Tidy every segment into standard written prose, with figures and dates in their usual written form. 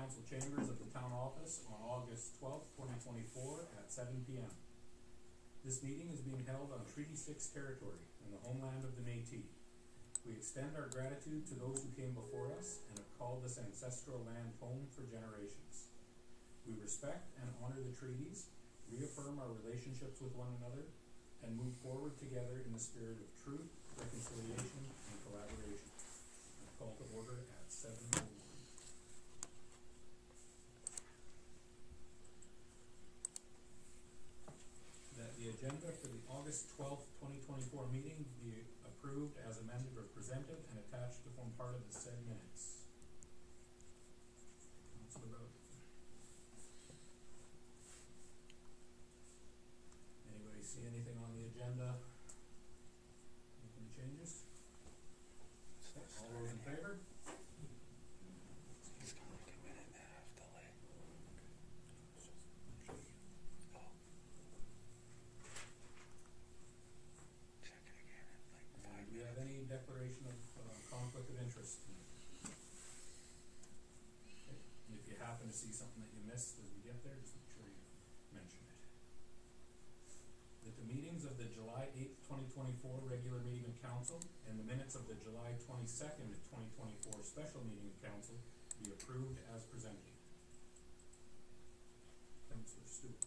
council chambers of the town office on August 12th, 2024 at 7 p.m. This meeting is being held on Treaty 6 territory in the homeland of the Métis. We extend our gratitude to those who came before us and have called this ancestral land home for generations. We respect and honor the treaties, reaffirm our relationships with one another, and move forward together in the spirit of truth, reconciliation, and collaboration. I call to order at 7:01. That the agenda for the August 12th, 2024 meeting be approved as amended or presented and attached to form part of the said minutes. Councilor Bowden. Anybody see anything on the agenda? Any changes? All those in favor? It's gonna make a minute and a half delay. Oh. Check it again in like 5 Do we have minutes. any declaration of conflict of interest? Okay. And if you happen to see something that you missed as we get there, just make sure you mention it. That the meetings of the July 8th, 2024 regular meeting of council and the minutes of the July 22nd, 2024 special meeting of council be approved as presented. Councilor Stewart.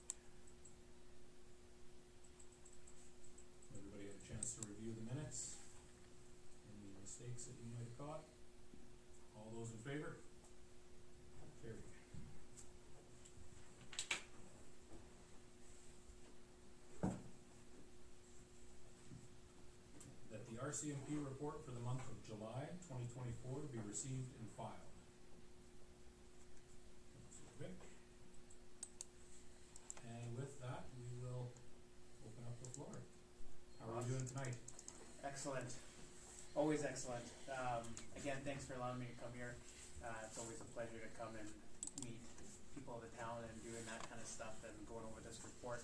Everybody have a chance to review the minutes? Any mistakes that you might have caught? All those in favor? Carried. That the RCMP report for the month of July 2024 be received and filed. Councilor Vic. And with that, we will open up the floor. How are we doing tonight? Excellent. Always excellent. Again, thanks for allowing me to come here. It's always a pleasure to come and meet people of the town and doing that kind of stuff and going over this report.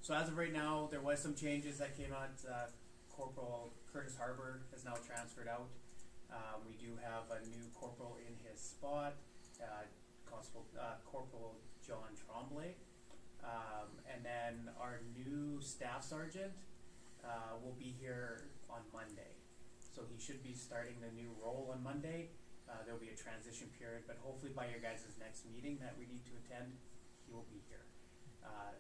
So as of right now, there was some changes that came out. Corporal Curtis Harbour has now transferred out. We do have a new corporal in his spot, Corporal John Tremblay. And then our new staff sergeant will be here on Monday. So he should be starting the new role on Monday. There'll be a transition period, but hopefully by your guys' next meeting that we need to attend, he will be here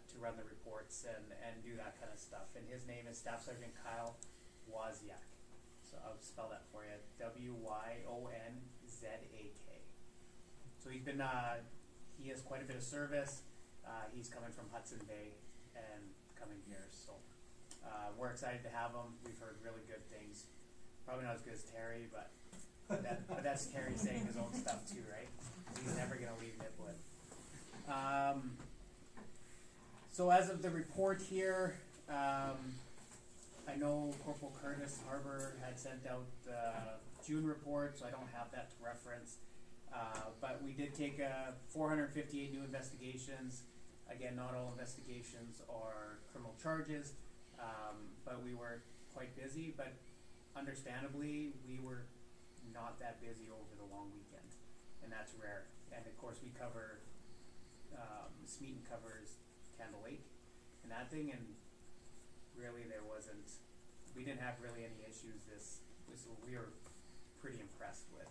to run the reports and do that kind of stuff. And his name is Staff Sergeant Kyle Wozniak. So I'll spell that for you, W-Y-O-N-Z-A-K. So he's been, he has quite a bit of service. He's coming from Hudson Bay and coming here, so we're excited to have him. We've heard really good things. Probably not as good as Terry, but that's Terry saying his own stuff too, right? He's never going to leave Nipwood. So as of the report here, I know Corporal Curtis Harbour had sent out the June report, so I don't have that to reference. But we did take 458 new investigations. Again, not all investigations are criminal charges, but we were quite busy. But understandably, we were not that busy over the long weekend, and that's rare. And of course, we cover, Smeaton covers Candle Lake and that thing, and really we didn't have really any issues so we were pretty impressed with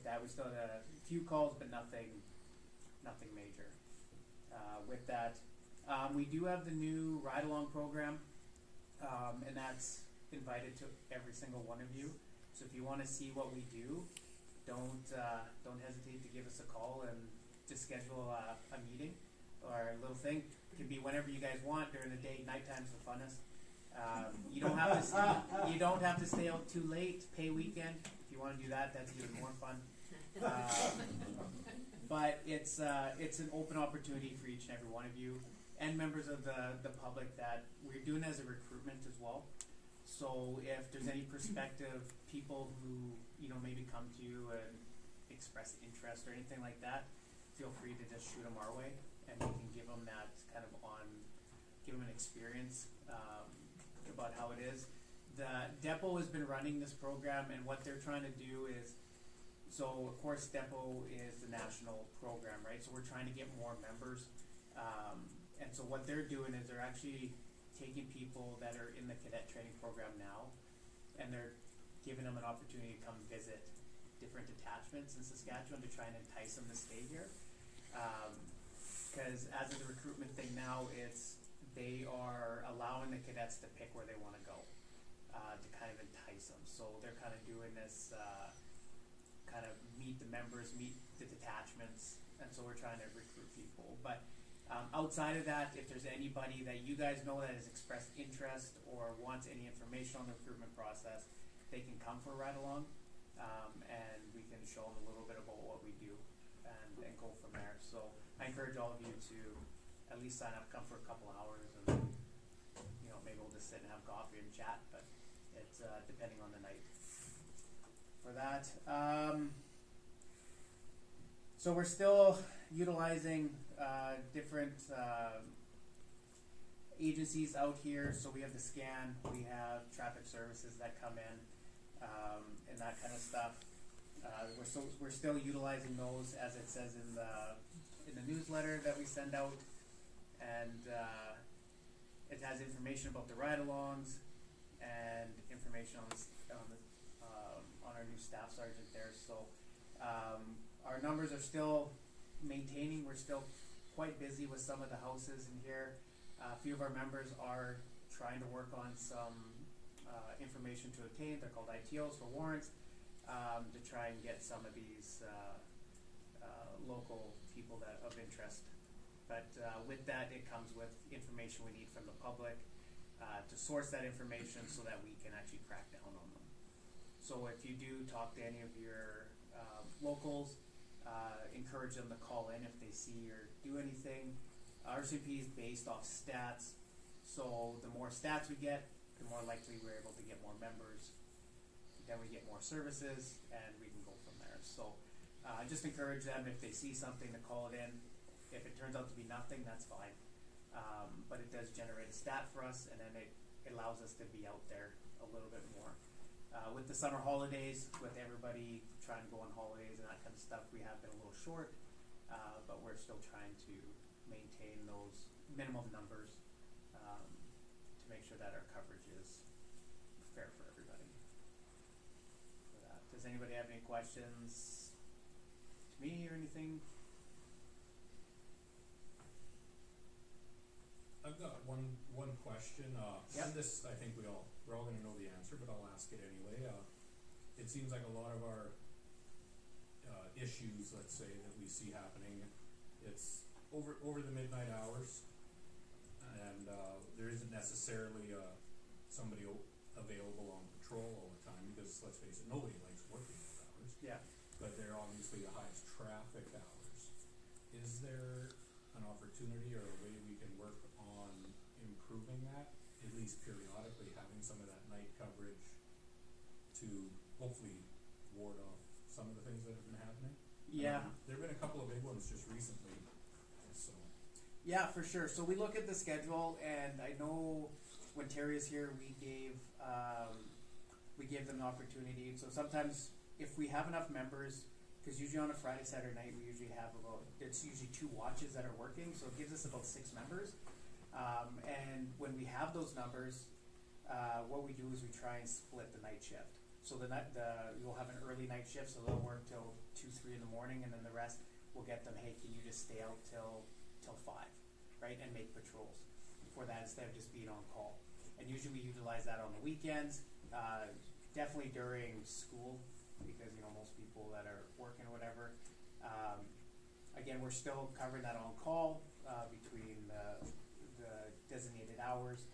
that. We still had a few calls, but nothing major. With that, we do have the new ride-along program, and that's invited to every single one of you. So if you want to see what we do, don't hesitate to give us a call and just schedule a meeting or a little thing. It can be whenever you guys want during the day. Nighttime's the funnest. You don't have to stay out too late. Pay weekend. If you want to do that, that's even more fun. But it's an open opportunity for each and every one of you and members of the public that we're doing as a recruitment as well. So if there's any prospective people who maybe come to you and express interest or anything like that, feel free to just shoot them our way, and we can give them that kind of give them an experience about how it is. The depot has been running this program, and what they're trying to do is So of course STEPO is the national program, right? So we're trying to get more members. And so what they're doing is they're actually taking people that are in the cadet training program now, and they're giving them an opportunity to come visit different detachments in Saskatchewan to try and entice them to stay here. Because as of the recruitment thing now, they are allowing the cadets to pick where they want to go, to kind of entice them. So they're kind of doing this, kind of meet the members, meet the detachments, and so we're trying to recruit people. But outside of that, if there's anybody that you guys know that has expressed interest or wants any information on the recruitment process, they can come for a ride along, and we can show them a little bit about what we do and go from there. So I encourage all of you to at least sign up, come for a couple hours, and maybe we'll just sit and have coffee and chat, but it's depending on the night for that. So we're still utilizing different agencies out here. So we have the scan, we have traffic services that come in, and that kind of stuff. We're still utilizing those as it says in the newsletter that we send out, and it has information about the ride-alongs and information on our new staff sergeant there. So our numbers are still maintaining. We're still quite busy with some of the houses in here. A few of our members are trying to work on some information to obtain. They're called ITOs for warrants, to try and get some of these local people that of interest. But with that, it comes with information we need from the public to source that information so that we can actually crack down on them. So if you do talk to any of your locals, encourage them to call in if they see or do anything. RCMP is based off stats, so the more stats we get, the more likely we're able to get more members. Then we get more services, and we can go from there. So just encourage them if they see something to call it in. If it turns out to be nothing, that's fine. But it does generate a stat for us, and then it allows us to be out there a little bit more. With the summer holidays, with everybody trying to go on holidays and that kind of stuff, we have been a little short, but we're still trying to maintain those minimum numbers to make sure that our coverage is fair for everybody. For that. Does anybody have any questions to me or anything? I've got one question. Yep. And this, I think we're all going to know the answer, but I'll ask it anyway. It seems like a lot of our issues, let's say, that we see happening, it's over the midnight hours, and there isn't necessarily somebody available on patrol all the time, because let's face it, nobody likes working those hours. Yeah. But they're obviously the highest traffic hours. Is there an opportunity or a way we can work on improving that, at least periodically, having some of that night coverage to hopefully ward off some of the things that have been happening? Yeah. There have been a couple of big ones just recently, so. Yeah, for sure. So we look at the schedule, and I know when Terry is here, we gave them an opportunity. So sometimes if we have enough members, because usually on a Friday, Saturday night, we usually have it's usually 2 watches that are working, so it gives us about 6 members. And when we have those numbers, what we do is we try and split the night shift. So you'll have an early night shift, so they'll work till 2, 3 in the morning, and then the rest we'll get them, hey, can you just stay out till 5, right, and make patrols for that instead of just being on call. And usually we utilize that on the weekends, definitely during school, because most people that are working or whatever. Again, we're still covering that on call between the designated hours,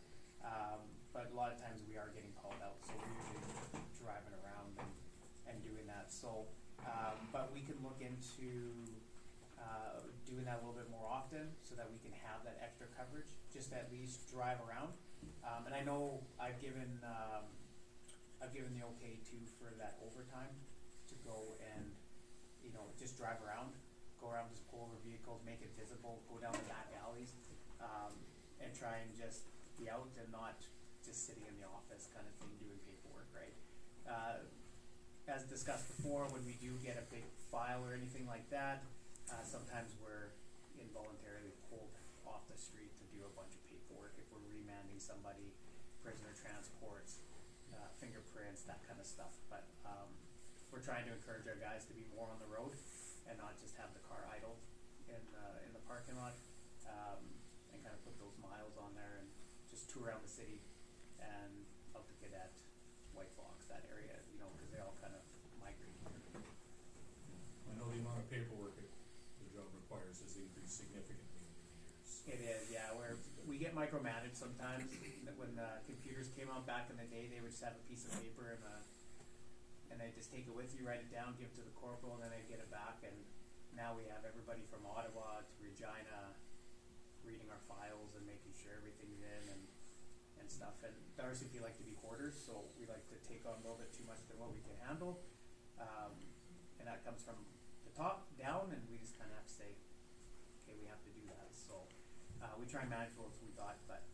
but a lot of times we are getting called out, so we're usually driving around and doing that. So, but we can look into doing that a little bit more often so that we can have that extra coverage, just at least drive around. And I know I've given the okay too for that overtime to go and just drive around, just pull over vehicles, make it visible, go down the back alleys, and try and just be out and not just sitting in the office kind of thing doing paperwork, right? as discussed before, when we do get a big file or anything like that, sometimes we're involuntarily pulled off the street to do a bunch of paperwork if we're remanding somebody, prisoner transports, fingerprints, that kind of stuff. But we're trying to encourage our guys to be more on the road and not just have the car idle in the parking lot, and kind of put those miles on there and just tour around the city and out to Cadet, White Fox, that area, you know, because they all kind of migrate here. I know the amount of paperwork the job requires has increased significantly over the years. It is, yeah, where we get micromanaged sometimes. When the computers came out back in the day, they would just have a piece of paper and they just take it with you, write it down, give it to the corporal, and then they get it back. And now we have everybody from Ottawa to Regina reading our files and making sure everything's in and stuff. And the RCP like to be hoarders, so we like to take on a little bit too much than what we can handle. And that comes from the top down, and we just kind of have to say, okay, we have to do that. So we try and manage what we got, but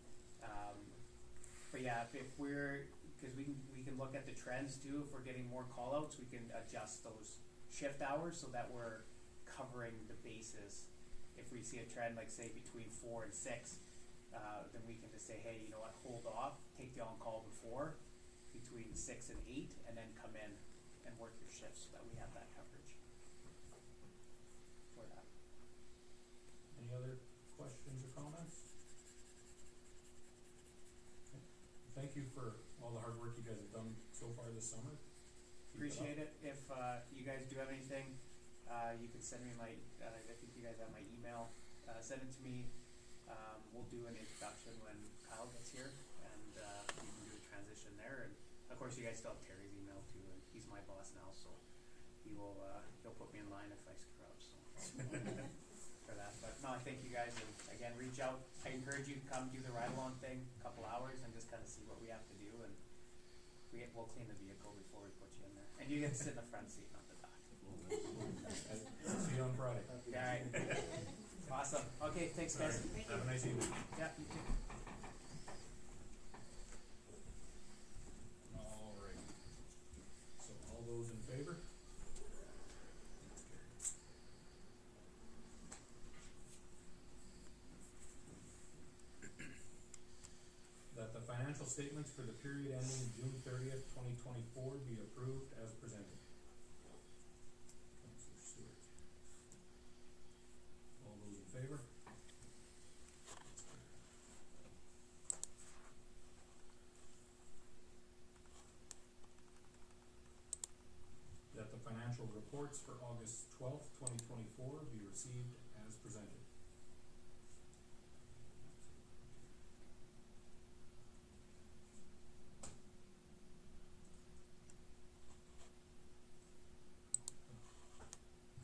yeah, if we're, because we can look at the trends too. If we're getting more call-outs, we can adjust those shift hours so that we're covering the bases. If we see a trend, like say between 4 and 6, then we can just say, hey, you know what, hold off, take the on-call before, between 6 and 8, and then come in and work your shifts so that we have that coverage for that. Any other questions or comments? Okay. Thank you for all the hard work you guys have done so far this summer. Appreciate it. If you guys do have anything, you can send me my, I think you guys have my email, send it to me. We'll do an introduction when Kyle gets here, and we can do a transition there. And of course, you guys still have Terry's email too, and he's my boss now, so he'll put me in line if I screw up. So for that, but no, I thank you guys, and again, reach out. I encourage you to come do the ride-along thing, a couple hours, and just kind of see what we have to do, and we'll clean the vehicle before we put you in there, and you get to sit in the front seat, not the back. See you on Friday. All right. Awesome. Okay, thanks guys. Right. Have a nice evening. Yeah, you too. All right. So all those in favor? That the financial statements for the period ending June 30th, 2024 be approved as presented. Councilor Stewart. All those in favor? That the financial reports for August 12th, 2024 be received as presented.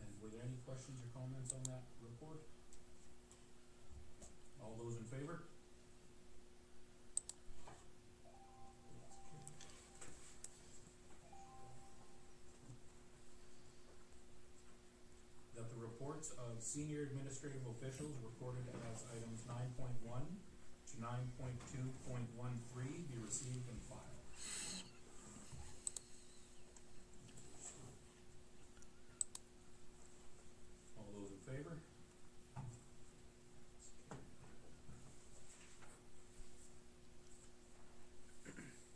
And were there any questions or comments on that report? All those in favor? That the reports of senior administrative officials recorded as items 9.1 to 9.2.13 be received and filed. All those in favor?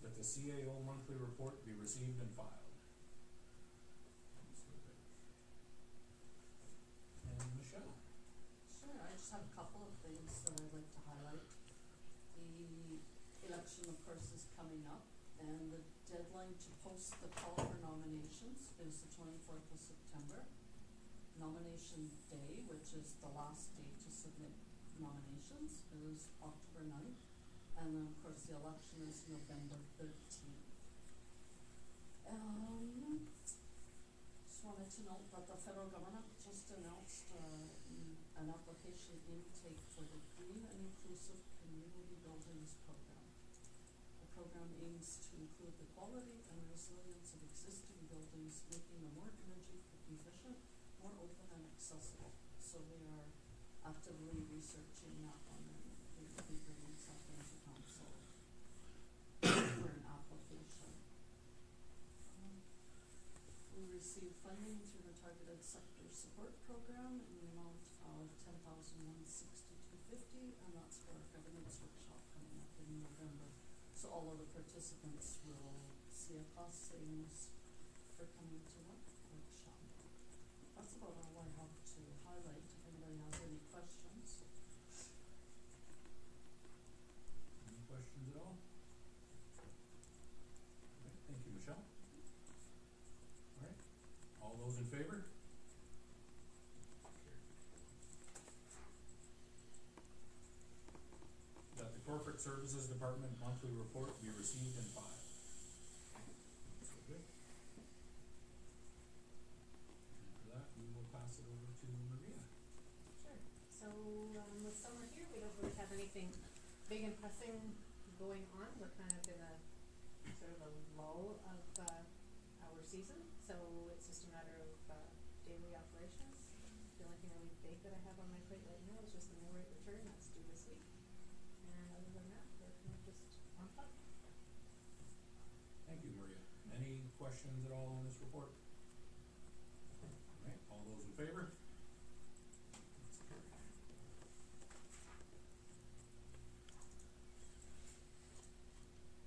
That the CAO monthly report be received and filed. And Michelle. Sure, I just have a couple of things that I'd like to highlight. The election, of course, is coming up, and the deadline to post the call for nominations is the 24th of September. Nomination day, which is the last day to submit nominations, is October 9th, and then, of course, the election is November 13th. Just wanted to note that the federal government just announced an application intake for the Green and Inclusive Community Buildings Program. The program aims to improve the quality and resilience of existing buildings, making them more energy efficient, more open and accessible. So we are actively researching that one, and we will be bringing something to council for an application. receive funding through the Targeted Sector Support Program in the amount of $10,162.50, and that's for our governance workshop coming up in November. So all of the participants will see a cost savings for coming to that workshop. That's about all I have to highlight. If anybody has any questions. Any questions at all? Alright, thank you, Michelle. Alright, all those in favor? That the Corporate Services Department monthly report be received and filed. So good. And for that, we will pass it over to Maria. Sure. So, with summer here, we don't really have anything big and pressing going on. We're kind of in a sort of a lull of our season, so it's just a matter of daily operations. The only thing really big that I have on my plate right now is just the mill rate return that's due this week. And other than that, we're kind of just on top. Thank you, Maria. Any questions at all on this report? Alright, all those in favor? That's carried.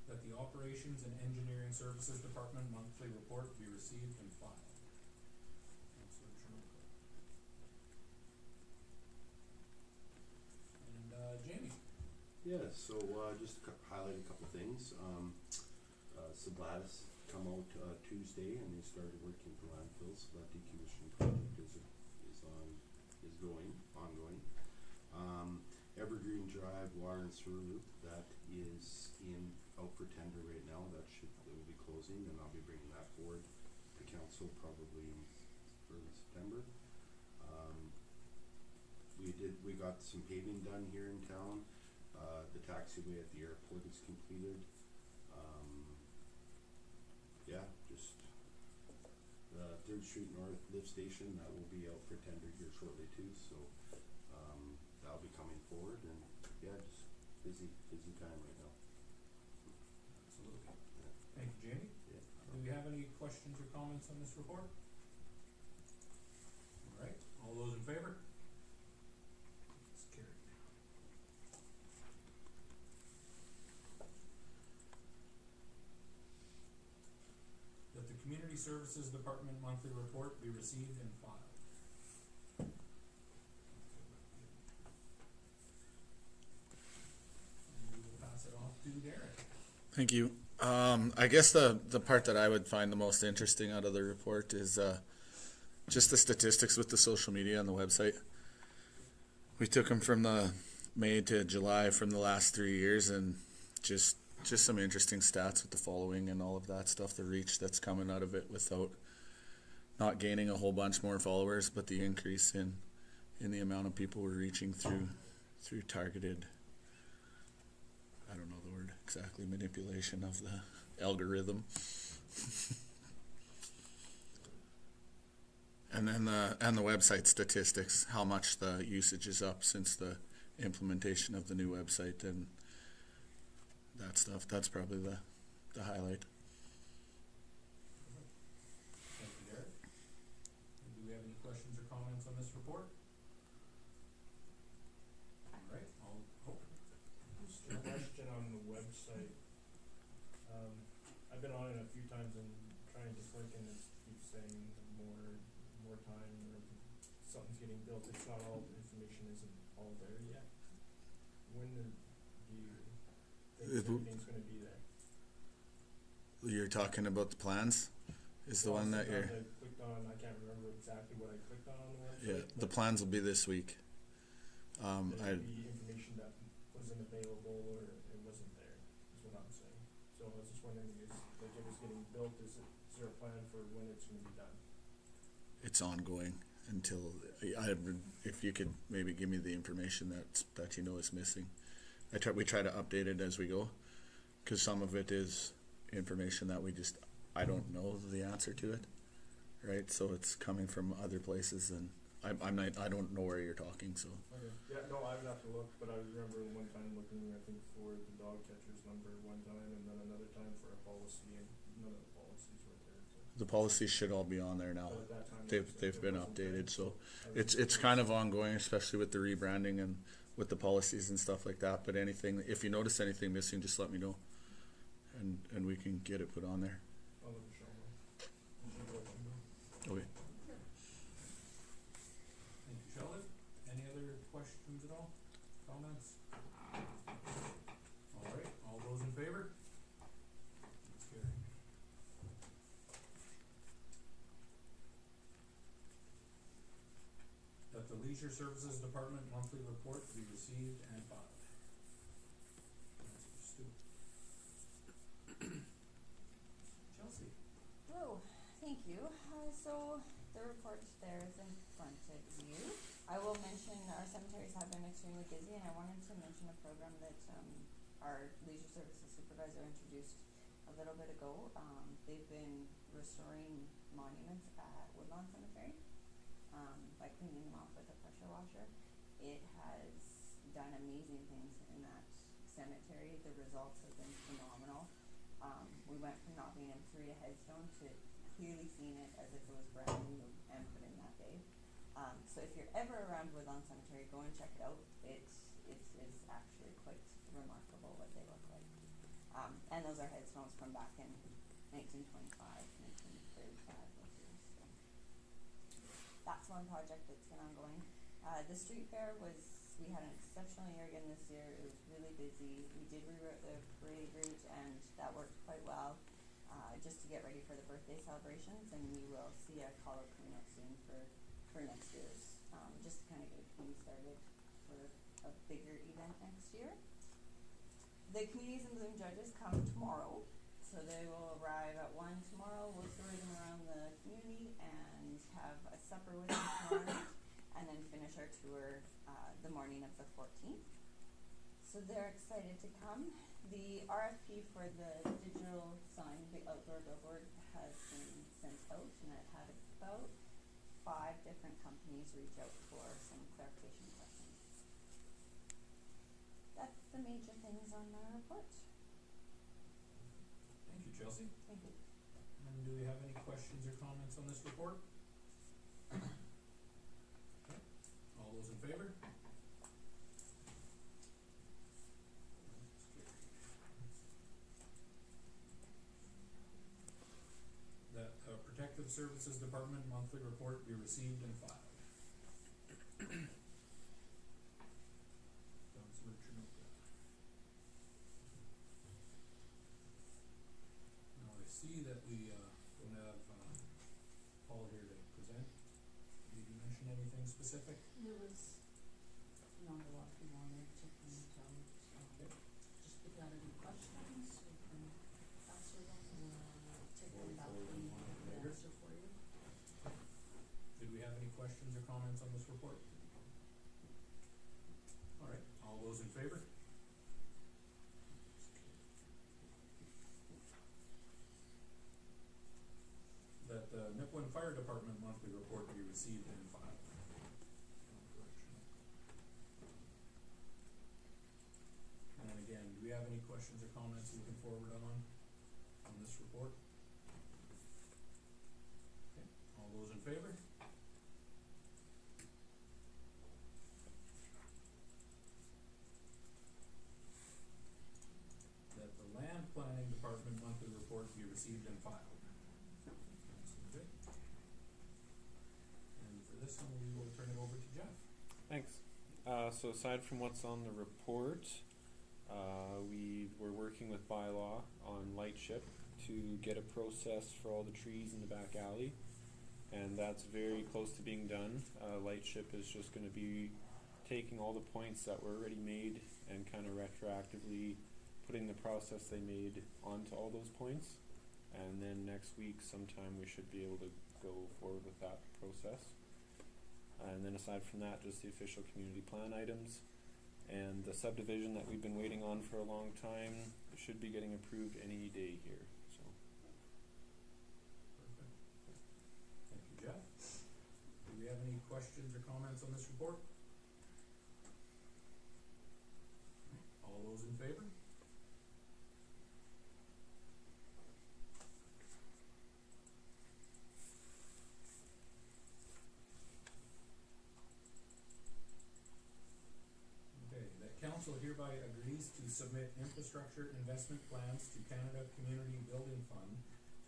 That the Operations and Engineering Services Department monthly report be received and filed. Councilor Chernobyl. And, Jamie. Yeah, so just to highlight a couple things. Sublatis come out Tuesday and they started working for landfills. So that decommissioning project is ongoing. Evergreen Drive Water and Sewer Loop, that is out for tender right now. It will be closing, and I'll be bringing that forward to council probably in early September. We got some paving done here in town. The taxiway at the airport is completed. Just the 3rd Street North lift station, that will be out for tender here shortly too, so that'll be coming forward, and just busy time right now. Absolutely. Yeah. Thank you, Jamie. Yeah. Do we have any questions or comments on this report? Alright, all those in favor? It's carried. That the Community Services Department monthly report be received and filed. And we will pass it off to Derek. Thank you. I guess the part that I would find the most interesting out of the report is just the statistics with the social media on the website. We took them from the May to July from the last 3 years, and just some interesting stats with the following and all of that stuff, the reach that's coming out of it without not gaining a whole bunch more followers, but the increase in the amount of people we're reaching through targeted, I don't know the word exactly, manipulation of the algorithm. And then the website statistics, how much the usage is up since the implementation of the new website and that stuff. That's probably the highlight. Thank you, Derek. And do we have any questions or comments on this report? Alright, Just a question on the website. I've been on it a few times and trying to click, and it keeps saying more time, or something's getting built. It's not all the information isn't all there yet. When do you think everything's going to be there? You're talking about the plans? Is the one that you're... I clicked on, I can't remember exactly what I clicked on the website. Yeah, the plans will be this week. There'd be information that wasn't available or it wasn't there, is what I'm saying. So I was just wondering, if it was getting built, is there a plan for when it's going to be done? It's ongoing until if you could maybe give me the information that you know is missing. We try to update it as we go, because some of it is information that I don't know the answer to it, right? So it's coming from other places, and I don't know where you're talking. So Okay. Yeah, no, I would have to look, but I remember one time looking, I think, for the dog catcher's number one time, and then another time for a policy, and none of the policies were there. So. The policies should all be on there now. But at that time, there They've was- been there wasn't updated, that, so I was- it's kind of ongoing, especially with the rebranding and with the policies and stuff like that. But anything, if you notice anything missing, just let me know, and we can get it put on there. I'll let Michelle know. And she'll let you know. Okay. Thank you, Sheldon. Any other questions at all? Comments? All right, all those in favor? That's carried. That the Leisure Services Department monthly report be received and filed. That's for Stu. Chelsea. Hello, thank you. So the report there is in front of you. I will mention our cemeteries have been extremely busy, and I wanted to mention a program that our leisure services supervisor introduced a little bit ago. They've been restoring monuments at Woodlawn Cemetery by cleaning them off with a pressure washer. It has done amazing things in that cemetery. The results have been phenomenal. We went from not being able to read a headstone to clearly seeing it as if it was brand new and put in that day. So if you're ever around Woodlawn Cemetery, go and check it out. It's actually quite remarkable what they look like. And those are headstones from back in 1925, 1935, those years. So that's one project that's been ongoing. The street fair we had an exceptional year again this year. It was really busy. We did reroute the parade route, and that worked quite well. Just to get ready for the birthday celebrations, and we will see a call out coming out soon for next year's, just to kind of get a team started for a bigger event next year. The Communities in Bloom judges come tomorrow, so they will arrive at 1 tomorrow. We'll tour them around the community and have a supper with them tomorrow night, and then finish our tour the morning of the 14th. So they're excited to come. The RFP for the digital sign, the outdoor billboard, has been sent out, and it had about 5 different companies reach out for some clarification questions. That's the major things on my report. Thank you, Chelsea. Thank you. And do we have any questions or comments on this report? Okay. All those in favor? That Protective Services Department monthly report be received and filed. Councilor Chinoka. Now I see that we don't have Paul here to present. Did you mention anything specific? There was not a lot we wanted to point out, Okay. just if you had any questions, we can answer them, take them back and answer for you. Did we have any questions or comments on this report? All right, all those in favor? That the Nipawin Fire Department monthly report be received and filed. No correction. And again, do we have any questions or comments we can forward on this report? Okay, all those in favor? That the Land Planning Department monthly report be received and filed. Okay. And for this one, we will turn it over to Jeff. Thanks. So aside from what's on the report, we were working with bylaw on Lightship to get a process for all the trees in the back alley, and that's very close to being done. Lightship is just going to be taking all the points that were already made and kind of retroactively putting the process they made onto all those points, and then next week sometime we should be able to go forward with that process. And then aside from that, just the official community plan items and the subdivision that we've been waiting on for a long time should be getting approved any day here. So Perfect. Thank you, Jeff. Do we have any questions or comments on this report? All those in favor? hereby agrees to submit infrastructure investment plans to Canada Community Building Fund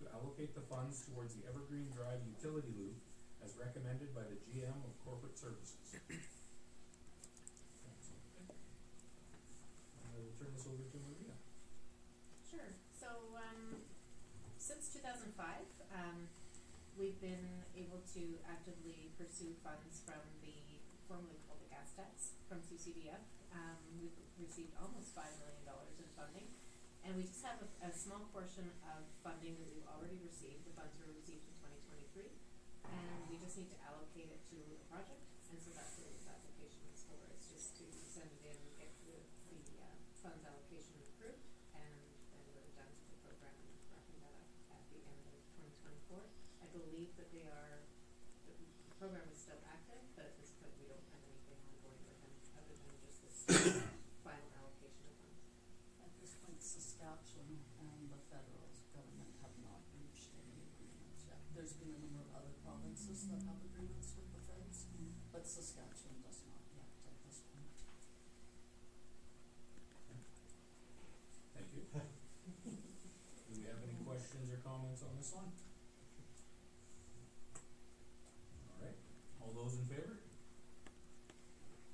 to allocate the funds towards the Evergreen Drive utility loop as recommended by the GM of Corporate Services. I will turn this over to Maria. Sure. So, since 2005, we've been able to actively pursue funds from the formerly called the gas tax from CCDF. We've received almost $5 million in funding, and we just have a small portion of funding that we've already received. The funds were received in 2023, and we just need to allocate it to a project, and so that's what this application is for. It's just to send it in, get the funds allocation approved, and then we're done with the program and wrapping that up at the end of 2024. I believe that the program is still active, but at this point we don't have anything ongoing with them other than just this final allocation of funds. At this point, Saskatchewan and the federal government have not reached any agreements yet. There's been a number of other provinces that have agreements with the feds, but Saskatchewan does not yet at this point. Thank you. Do we have any questions or comments on this one? All right, all those in favor?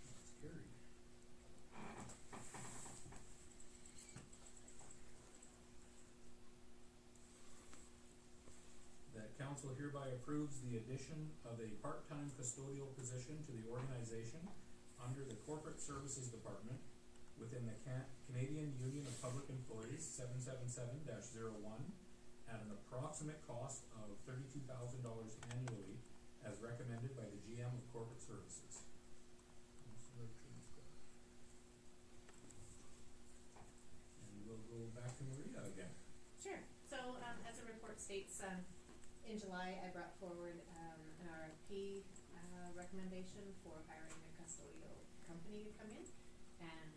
That's carried. That council hereby approves the addition of a part-time custodial position to the organization under the Corporate Services Department within the Canadian Union of Public Employees 777-01 at an approximate cost of $32,000 annually as recommended by the GM of Corporate Services. And we'll go back to Maria again. Sure. So, as the report states, in July I brought forward an RFP recommendation for hiring a custodial company to come in, and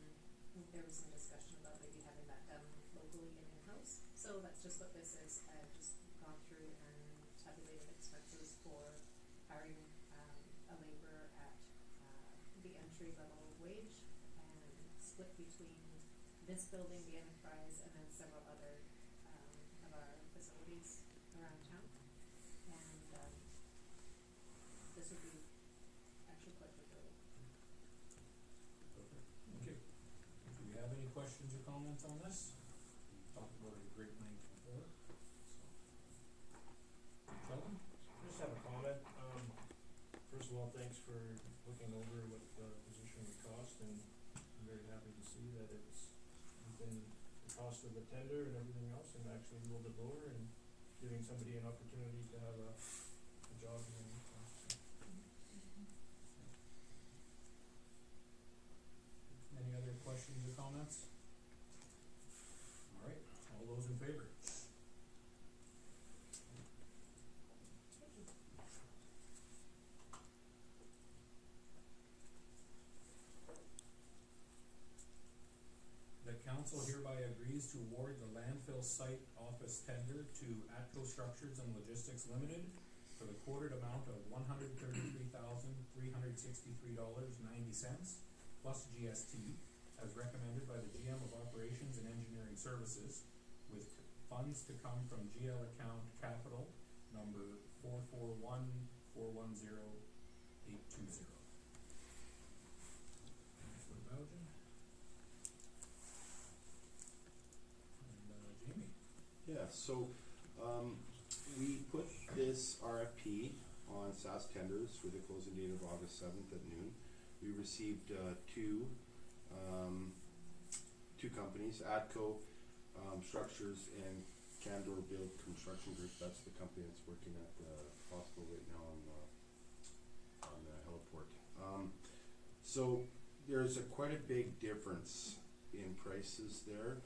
there was some discussion about maybe having that done locally and in-house. So that's just what this is. I've just gone through and tabulated expenses for hiring a laborer at the entry level wage and split between this building, the Enterprise, and then several other of our facilities around town. And this would be actually quite fulfilling. Perfect. Thank you. Do we have any questions or comments on this? We've talked about it at great length before. Sheldon? Just have a comment. First of all, thanks for looking over what the position would cost, and I'm very happy to see that it's within the cost of the tender and everything else, and actually a little bit lower, and giving somebody an opportunity to have a job and everything. Any other questions or comments? All right, all those in favor? The council hereby agrees to award the landfill site office tender to Atco Structures and Logistics Limited for the quoted amount of $133,363.90 plus GST as recommended by the GM of Operations and Engineering Services, with funds to come from GL account capital number 441410820. Councilor Bowden. And Jamie. Yeah, so, we put this RFP on SAS Tenders with a closing date of August 7th at noon. We received, two companies, Atco, Structures and Candor Build Construction Group. That's the company that's working at the hospital right now on the heliport. So there's quite a big difference in prices there.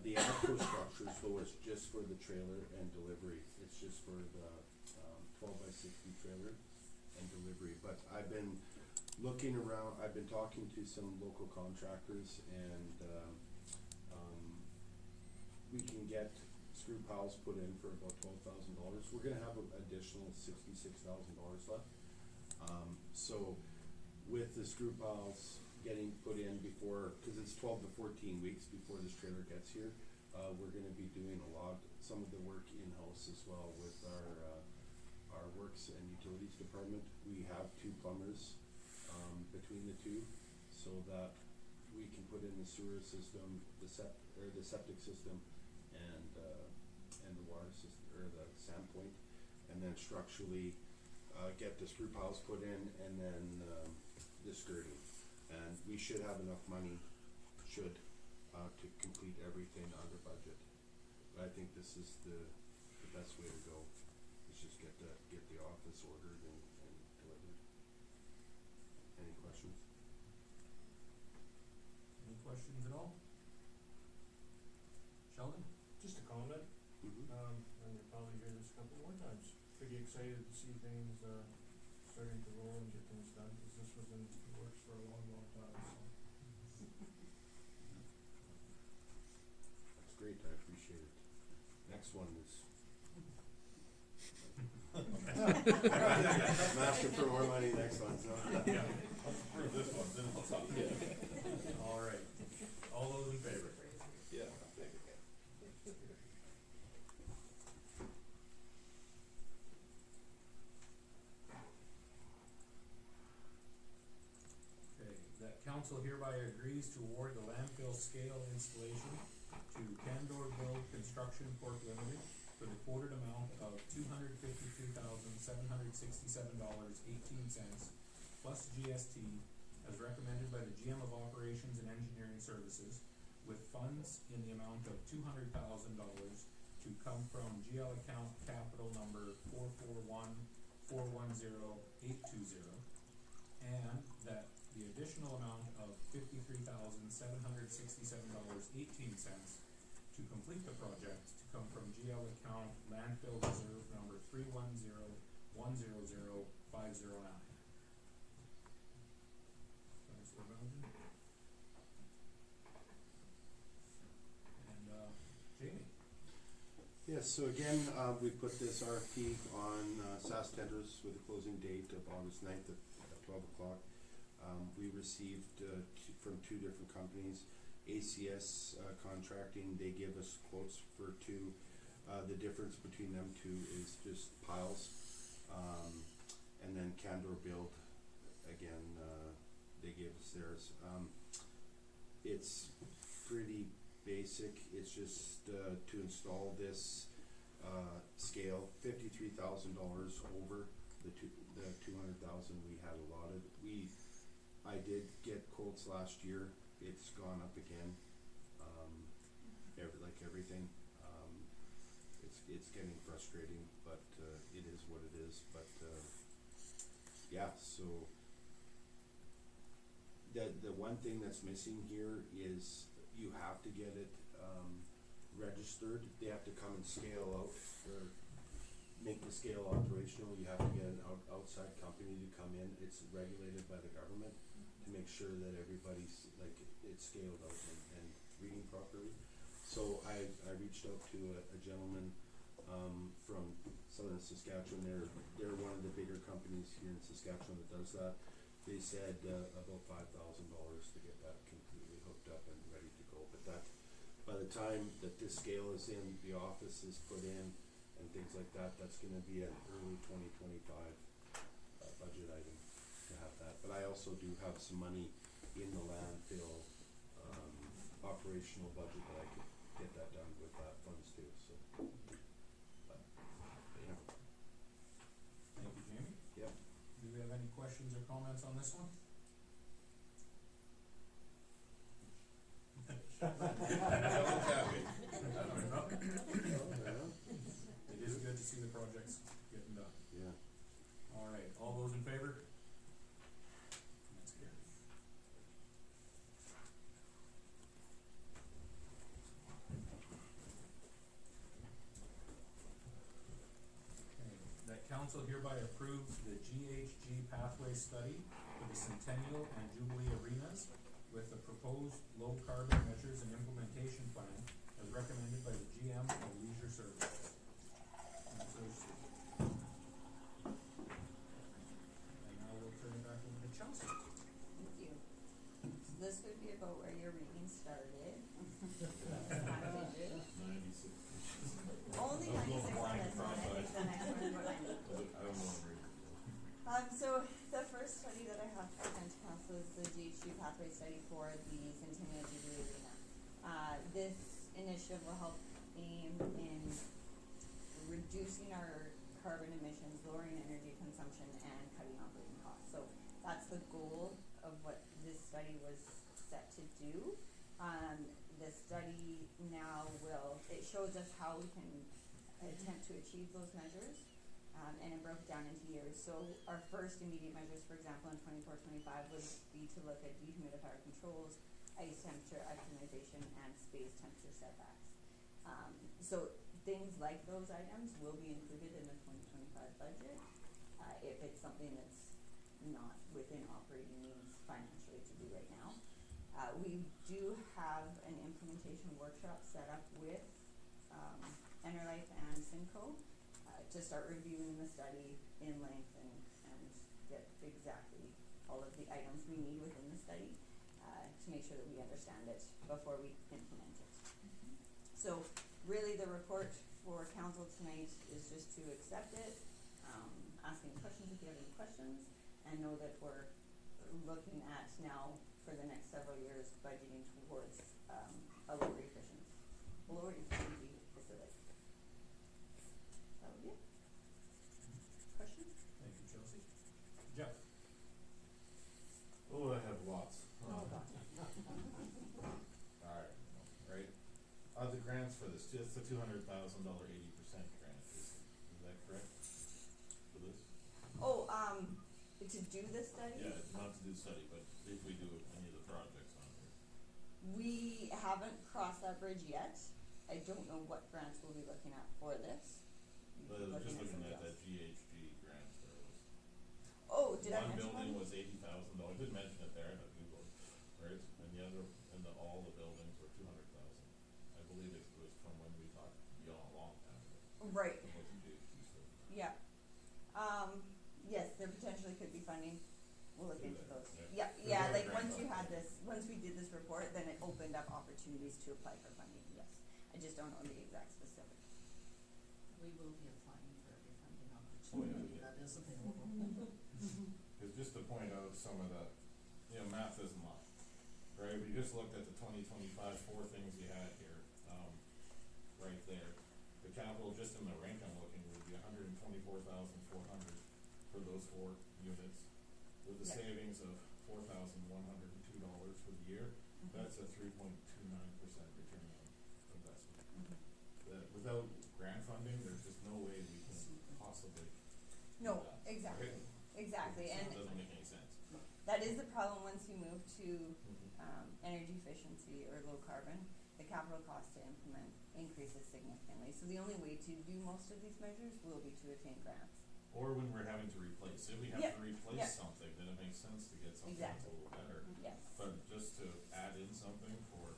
The Atco Structures though is just for the trailer and delivery. It's just for the 12x60 trailer and delivery. But I've been looking around, I've been talking to some local contractors, and we can get screw piles put in for about $12,000. We're gonna have an additional $66,000 left. So with the screw piles, getting put in before, cause it's 12 to 14 weeks before this trailer gets here. We're gonna be doing some of the work in-house as well with our works and utilities department. We have 2 plumbers, between the two, so that we can put in the sewer system, the septic system, and the water system, or the sand point, and then structurally, get the screw piles put in, and then, the skirting. And we should have enough money, to complete everything under budget. But I think this is the best way to go, is just get the office ordered and delivered. Any questions? Any questions at all? Sheldon? Just a comment, Mm-hmm. and you'll probably hear this a couple more times. Pretty excited to see things, starting to roll and get things done, cause this was in the works for a long, long time, so. That's great, I appreciate it. Next one is. I'm asking for more money next one, so. Yeah. Let's approve this one, then we'll talk. All right. All those in favor? Yeah. Okay, that council hereby agrees to award the landfill scale installation to Candor Build Construction Corp. Limited for the quoted amount of $253,767.18 plus GST as recommended by the GM of Operations and Engineering Services, with funds in the amount of $200,000 to come from GL account capital number 441410820, and that the additional amount of $53,767.18 to complete the project to come from GL account landfill reserve number 310100509. Councilor Bellinger. And Jamie. Yes, so again, we put this RFP on SAS tenders with a closing date of August 9th at 12 o'clock. We received from 2 different companies. ACS Contracting, they give us quotes for 2. The difference between them 2 is just piles. And then Candor Build, again, they gave us theirs. It's pretty basic. It's just to install this scale, $53,000 over the 200,000 we had allotted. I did get quotes last year. It's gone up again. Like everything, it's getting frustrating, but it is what it is. But yeah, so the one thing that's missing here is you have to get it registered. They have to come and scale out or make the scale operational. You have to get an outside company to come in. It's regulated by the government to make sure that everybody's it's scaled out and reading properly. So I reached out to a gentleman from southern Saskatchewan. They're one of the bigger companies here in Saskatchewan that does that. They said about $5,000 to get that completely hooked up and ready to go. But that, by the time that this scale is in, the office is put in, and things like that, that's going to be an early 2025 budget item to have that. But I also do have some money in the landfill operational budget that I could get that done with funds too. So, but, yeah. Thank you, Jamie. Yep. Do we have any questions or comments on this one? Sheldon's happy. It is good to see the projects getting done. Yeah. All right, all those in favor? That's carried. Okay, that council hereby approves the GHG pathway study for the Centennial and Jubilee Arenas with the proposed low carbon measures and implementation plan as recommended by the GM of Leisure Services. Councilor Steve. And now we'll turn it back over to Chelsea. Thank you. set to do. The study now it shows us how we can attempt to achieve those measures, and it broke down into years. So our first immediate measures, for example, in 24-25 would be to look at dehumidifier controls, ice temperature optimization, and space temperature setbacks. So things like those items will be included in the 2025 budget, if it's something that's not within operating means financially to do right now. We do have an implementation workshop set up with Enerlife and Simcoe to start reviewing the study in length and get exactly all of the items we need within the study to make sure that we understand it before we implement it. So really the report for council tonight is just to accept it, ask any questions if you have any questions, and know that we're looking at now for the next several years budgeting towards a lower efficiency facility. That would be it. Questions? Thank you, Chelsea. Jeff? Oh, I have lots. Oh, God. Alright, right. The grants for this, just the $200,000 80% grant, is that correct? For this? Oh, to do the study? Yeah, not to do study, but if we do any of the projects on here. We haven't crossed that bridge yet. I don't know what grants we'll be looking at for this. But just looking something at that else. GHG grant, there was. Oh, did I One mention building one? was $80,000, I did mention it there, I Googled, right? And the other, all the buildings were 200,000. I believe it was from when we talked, a long time ago. Right, What the GHG stood for. yeah. Yes, there potentially could be funding. We'll look Do into that, those. yeah. Yeah, There's like other once you grants had this, once we did this report, then it opened up opportunities to apply for funding, yes. I just don't know the exact specifics. We will be applying for every funding Oh, opportunity yeah. that is available. Cause just to point out some of the, math isn't much, right? We just looked at the 2025 four things you had here, right there. The capital, just in the rank I'm looking, would be $124,400 for those 4 units, with the Yeah. savings of $4,102 for the year. That's a 3.29% return on investment. That without grant funding, there's just no way we can possibly do No, that, exactly, right? exactly, So and it doesn't make any sense. that is the problem once you move to Mhm. energy efficiency or low carbon. The capital cost to implement increases significantly. So the only way to do most of these measures will be to attain grants. Or when we're having to replace, if we have Yeah, to replace yeah. something, then it makes sense to get something that's a Exactly. little better. Yes. But just to add in something for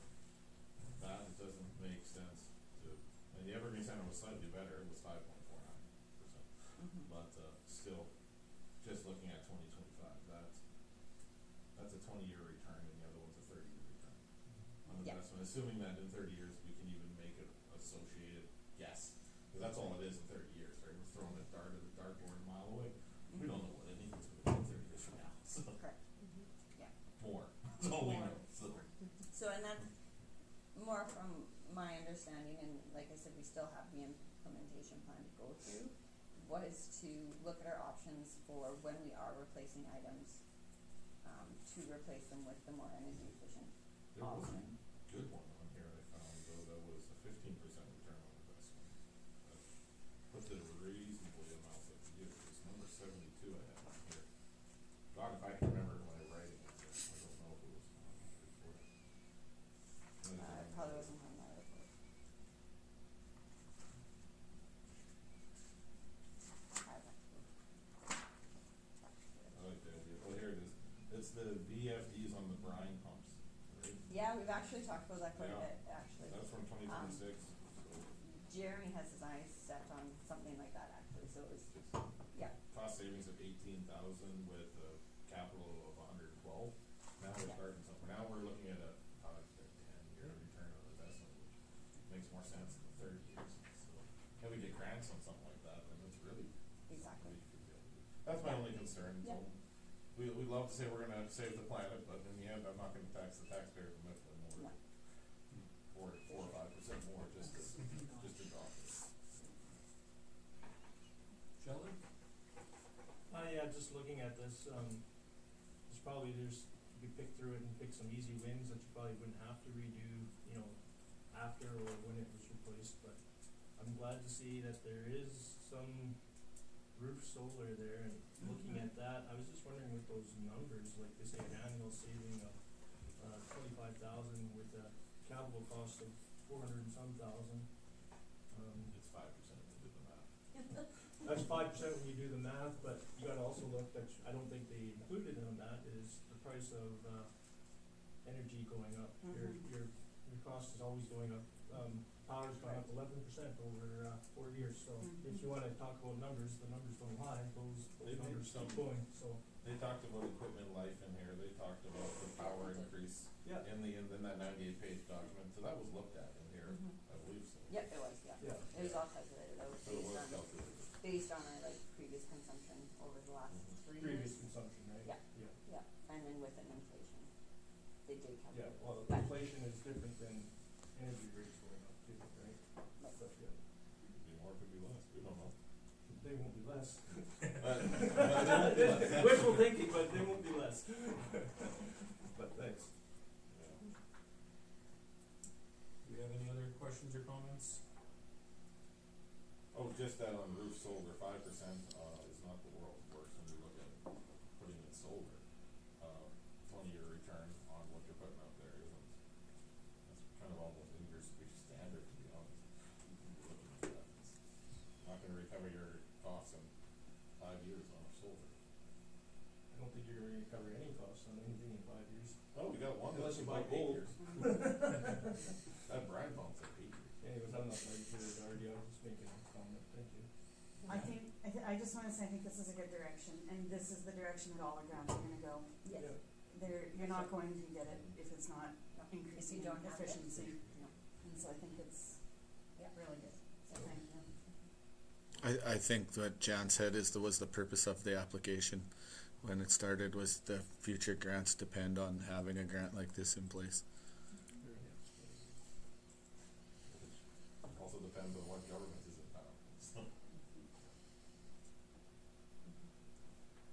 that, it doesn't make sense to, and the Evergreen Center was slightly better, it was 5.49%. But, still, just looking at 2025, that's a 20-year return and the other one's a 30-year return on Yeah. investment, assuming that in 30 years we can even make an associated guess. Cause that's all it is in 30 years, right? We're throwing a dart at a dartboard a mile away. We don't know what anything's gonna be 30 years from now, so. Correct. Yeah. More, that's all we know, so. So, and that's more from my understanding, and like I said, we still have the implementation plan to go through, was to look at our options for when we are replacing items, to replace them with the more energy efficient There was a option. good one on here I found, though, that was a 15% return on investment. That puts it reasonably amount of years, it's number 72 I have on here. God, if I can remember when I write it, I don't know if it was on that report. It probably wasn't on that report. I have that. I like the idea, oh, here it is, it's the VFDs on the brine pumps, right? Yeah, we've actually talked about that quite a Yeah. bit, actually. That's from 2026, so Jeremy has his eyes set on something like that, actually, so it was, it's yeah, cost savings of 18,000 with a capital of 112. Now we're Yeah. starting somewhere. Now we're looking at a 10-year return on investment, which makes more sense than 30 years. So, if we get grants on something like that, then it's really exactly. something we should be able to do. That's my only concern. Yeah. So we love to say we're gonna save the planet, but in the end, I'm not gonna tax the taxpayers a nickel more. No. Or 4 or 5% more just to drop it. Sheldon? Yeah, just looking at this, there's you could pick through it and pick some easy wins that you probably wouldn't have to redo, you know, after or when it was replaced, but I'm glad to see that there is some roof solar there, and looking at that, I was just wondering with those numbers, like they say an annual saving of 25,000 with a capital cost of 400 and some thousand. It's 5% if you do the math. That's 5% when you do the math, but you gotta also look that, I don't think they included on that is the price of energy going up. Your cost is always going up. Power's gone up 11% over 4 years, so if you wanna talk about numbers, the numbers don't lie, those They made numbers keep some- going, so. They talked about equipment life in here, they talked about the power increase Yeah. in that 98-page document, so that was looked at in here, I believe so. Yep, it was, yeah. Yeah. It was all calculated out So it was calculated. based on our like previous consumption over the last 3 Previous years. consumption, right? Yeah. Yeah, Yeah, and then with an inflation, they did yeah, calculate. well, But- inflation is different than energy rates going up too, right? Right. But, yeah, Could be more, could be less, we don't know. they won't be less. But they won't be less. Wishful thinking, but they won't be less. But thanks. Yeah. Do we have any other questions or comments? Oh, just that on roof solar, 5% is not the world's worst when you look at putting in solar. 20-year return on what you're putting out there isn't, that's kind of almost industry standard, to be honest. Looking at that, it's not gonna recover your costs in 5 years on solar. I don't think you're gonna recover any costs on anything in 5 years. Oh, we got one Unless that's you buy about 8 gold. years. That brand pump said 8 years. Anyways, I'm not ready to it already, I was just making a comment, thank you. I just wanna say, I think this is a good direction, and this is the direction that all our grants are gonna go. Yes. You're not going to get it if it's not No. increasing If you don't have it. efficiency, No. and so I think it's Yeah. really good, so thank you. I think what Jan said was the purpose of the application when it started was the future grants depend on having a grant like this in place. Also depends on what government is in power, so.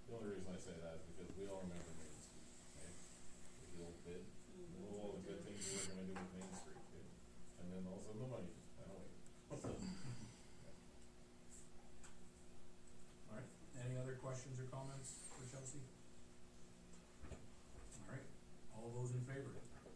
The only reason I say that is because we all remember Main Street, right? With the old bid, all the good things we were gonna do with Main Street, okay? And then also the money just went away. Alright, any other questions or comments for Chelsea? Alright, all those in favor? That's carried.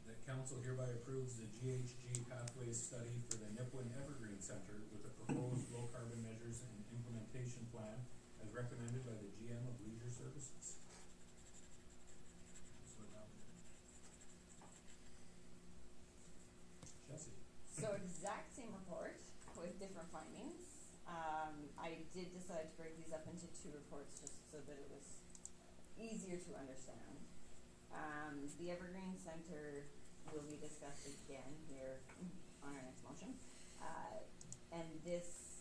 That council hereby approves the GHG pathways study for the Nipawin Evergreen Center with the proposed low carbon measures and implementation plan as recommended by the GM of Leisure Services. So now, Chelsea. So exact same report with different findings. I did decide to break these up into 2 reports just so that it was easier to understand. The Evergreen Center will be discussed again here on our next motion. And this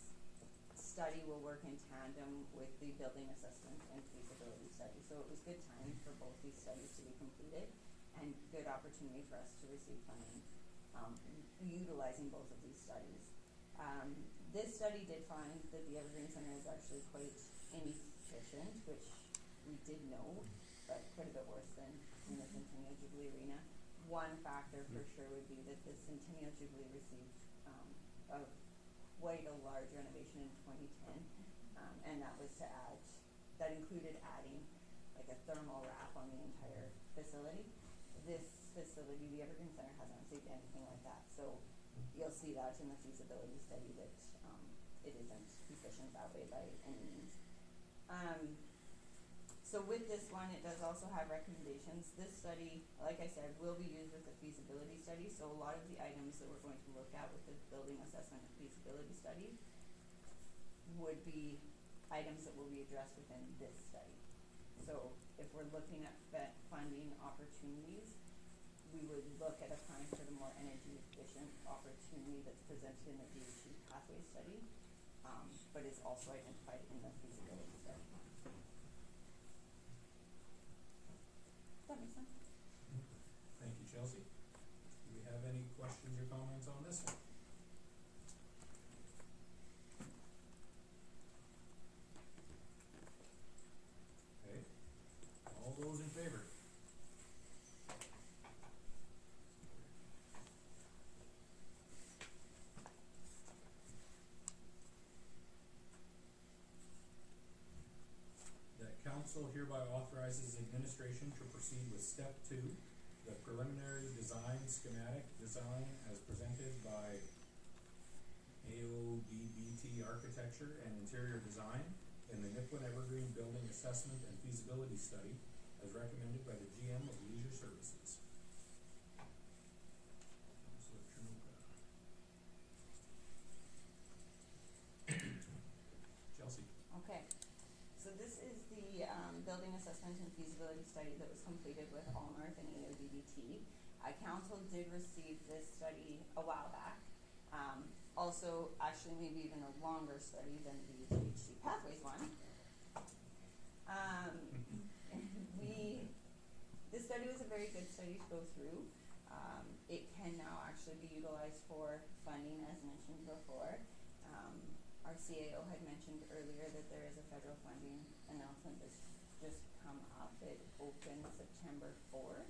study will work in tandem with the building assessment and feasibility study. So it was good timing for both these studies to be completed and good opportunity for us to receive funding utilizing both of these studies. This study did find that the Evergreen Center is actually quite inefficient, which we did know, but quite a bit worse than in the Centennial Jubilee Arena. One factor for sure would be that the Centennial Jubilee received quite a large renovation in 2010, and that was that included adding like a thermal wrap on the entire facility. This facility, the Evergreen Center, hasn't received anything like that, so you'll see that in the feasibility study that it isn't efficient that way by any means. So with this one, it does also have recommendations. This study, like I said, will be used with the feasibility study, so a lot of the items that we're going to look at with the building assessment and feasibility study would be items that will be addressed within this study. So if we're looking at funding opportunities, we would look at applying for the more energy efficient opportunity that's presented in the GHG pathway study, but is also identified in the feasibility study. Does that make sense? Thank you, Chelsea. Do we have any questions or comments on this? council hereby authorizes administration to proceed with step 2, the preliminary design schematic design as presented by AOBBT Architecture and Interior Design in the Nipawin Evergreen Building Assessment and Feasibility Study as recommended by the GM of Leisure Services. Councilor Chanuka. Chelsea. Okay, so this is the building assessment and feasibility study that was completed with Allnorth and AODBT. Council did receive this study a while back. Also, actually maybe even a longer study than the GHG Pathways one. This study was a very good study to go through. It can now actually be utilized for funding as mentioned before. Our CAO had mentioned earlier that there is a federal funding announcement that's just come up. It opened September 4th.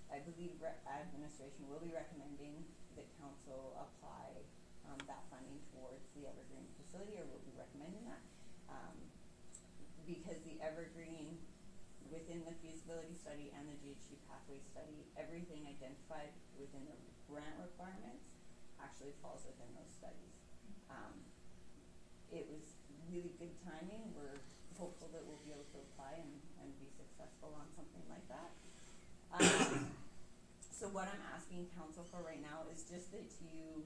I believe administration will be recommending that council apply that funding towards the Evergreen facility, or will be recommending that. Because the Evergreen, within the feasibility study and the GHG pathway study, everything identified within the grant requirements actually falls within those studies. It was really good timing. We're hopeful that we'll be able to apply and be successful on something like that. So what I'm asking council for right now is just that you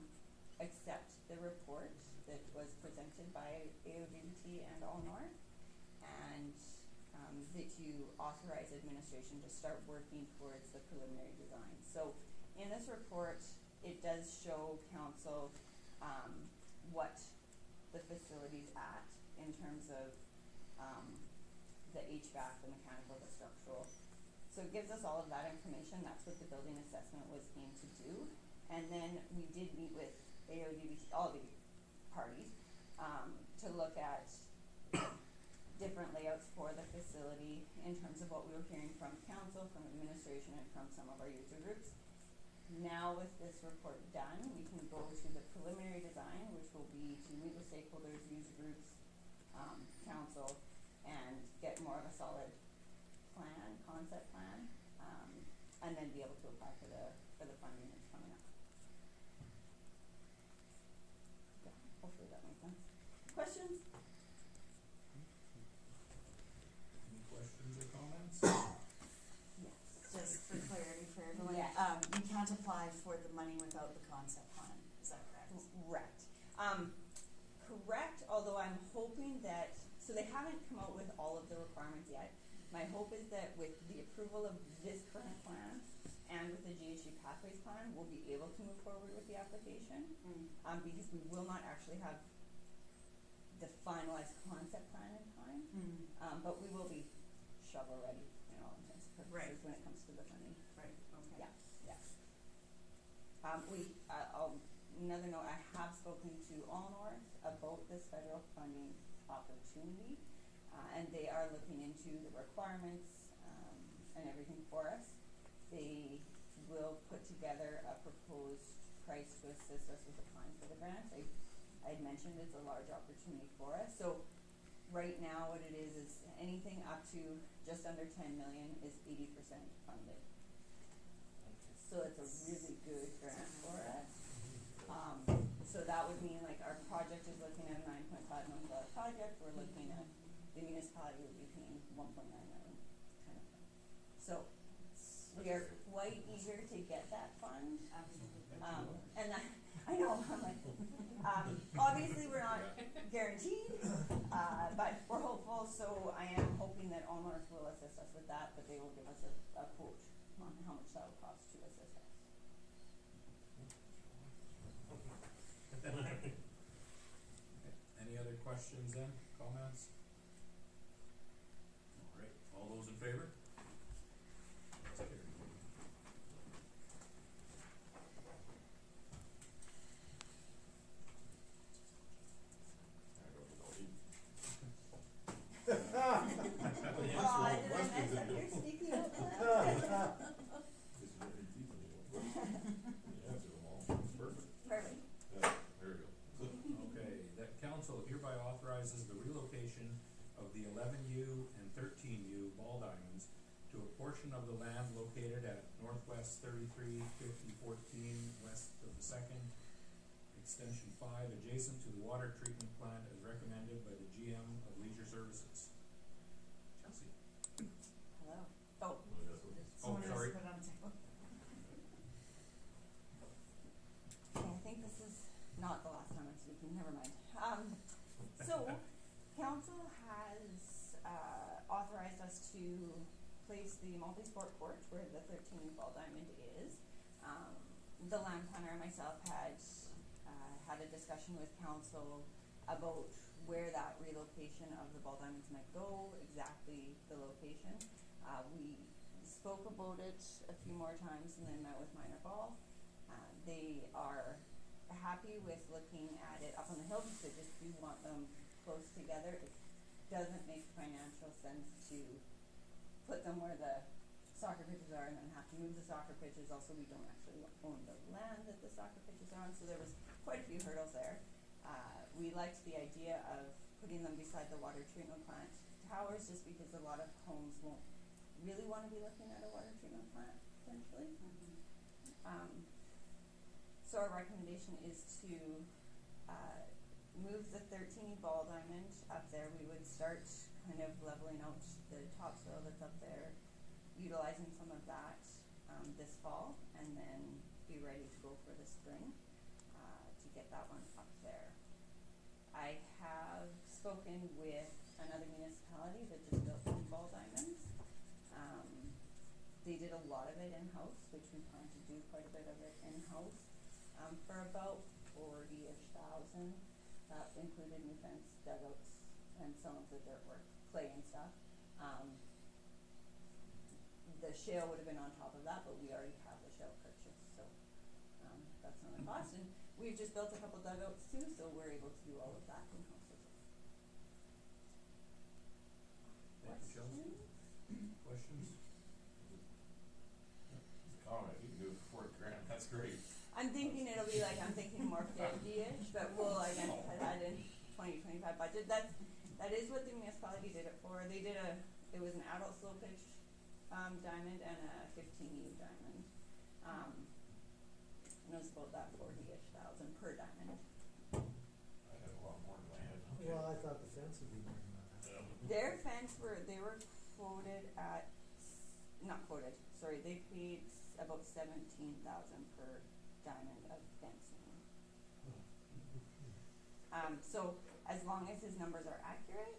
accept the report that was presented by AODBT and Allnorth, and that you authorize administration to start working towards the preliminary design. So in this report, it does show council what the facility's at in terms of the HVAC, the mechanical, the structural. So it gives us all of that information. That's what the building assessment was aimed to do. And then we did meet with AODBT, all the parties, to look at different layouts for the facility in terms of what we were hearing from council, from administration, and from some of our user groups. Now with this report done, we can go to the preliminary design, which will be to meet with stakeholders, user groups, council, and get more of a solid plan, concept plan, and then be able to apply for the funding that's coming up. Yeah, hopefully that makes sense. Questions? Any questions or comments? Yes. Just for clarity for everyone, Yes. you can't apply for the money without the concept plan, is that correct? Correct. Correct, although I'm hoping that, so they haven't come out with all of the requirements yet. My hope is that with the approval of this current plan and with the GHG Pathways plan, we'll be able to move forward with the application. Because we will not actually have the finalized concept plan in time, but we will be shovel ready in all intents and purposes Right. when it comes to the funding. Right, okay. Yeah. Another note, I have spoken to Allnorth about this federal funding opportunity, and they are looking into the requirements and everything for us. They will put together a proposed price to assist us with applying for the grant. I had mentioned it's a large opportunity for us. So right now what it is anything up to just under 10 million is 80% funded. So it's a really good grant for us. So that would mean like our project is looking at a $9.5 million project. We're looking at the municipality would be paying 1.9 million kind of thing. So we are quite eager to get that fund. Absolutely. And I know, I'm like, obviously we're not guaranteed, but we're hopeful. So I am hoping that Allnorth will assist us with that, but they will give us a quote on how much that will cost to assist us. Any other questions then, comments? All right, all those in favor? That's carried. Oh, did I mess up your sneaky little plan? Perfect. Perfect. Okay, that council hereby authorizes the relocation US 335014 west of the second, extension 5, adjacent to the water treatment plant as recommended by the GM of Leisure Services. Chelsea. Hello. Oh, Someone else sorry. put it on the table. okay, I think this is not the last time I'm speaking, never mind. So, council has, authorized us to place the multi-sport court where the 13 ball diamond is. The land planner and myself had a discussion with council about where that relocation of the ball diamonds might go, exactly the location. We spoke about it a few more times and then met with Minor Ball. They are happy with looking at it up on the hill because they just do want them close together. It doesn't make financial sense to put them where the soccer pitches are and then have to move the soccer pitches. Also, we don't actually own the land that the soccer pitches are on, so there was quite a few hurdles there. We liked the idea of putting them beside the water treatment plant towers just because a lot of homes won't really want to be looking at a water treatment plant potentially. So our recommendation is to move the 13 ball diamond up there. We would start kind of leveling out the topsoil that's up there, utilizing some of that this fall, and then be ready to go for the spring to get that one up there. I have spoken with another municipality that just built some ball diamonds. They did a lot of it in-house, which we plan to do quite a bit of it in-house, for about 40-ish thousand. That included new fence, dugouts, and some of the dirt work, clay and stuff. The shale would have been on top of that, but we already have the shale purchased, so that's not a cost. And we've just built a couple dugouts too, so we're able to do all of that in-house as well. Thank you, Chelsea. Questions? Comment, you can do it for $40,000, that's great. I'm thinking it'll be like, I'm thinking more 50-ish, but we'll identify that in 2025 budget. That is what the municipality did it for. They did it was an adult slow pitch diamond and a 15U diamond. And it was about that 40-ish thousand per diamond. I had a lot more in my head. Well, I thought the fence would be more than that. Their fence they were quoted at, not quoted, sorry, they paid about 17,000 per diamond of fencing. So as long as his numbers are accurate,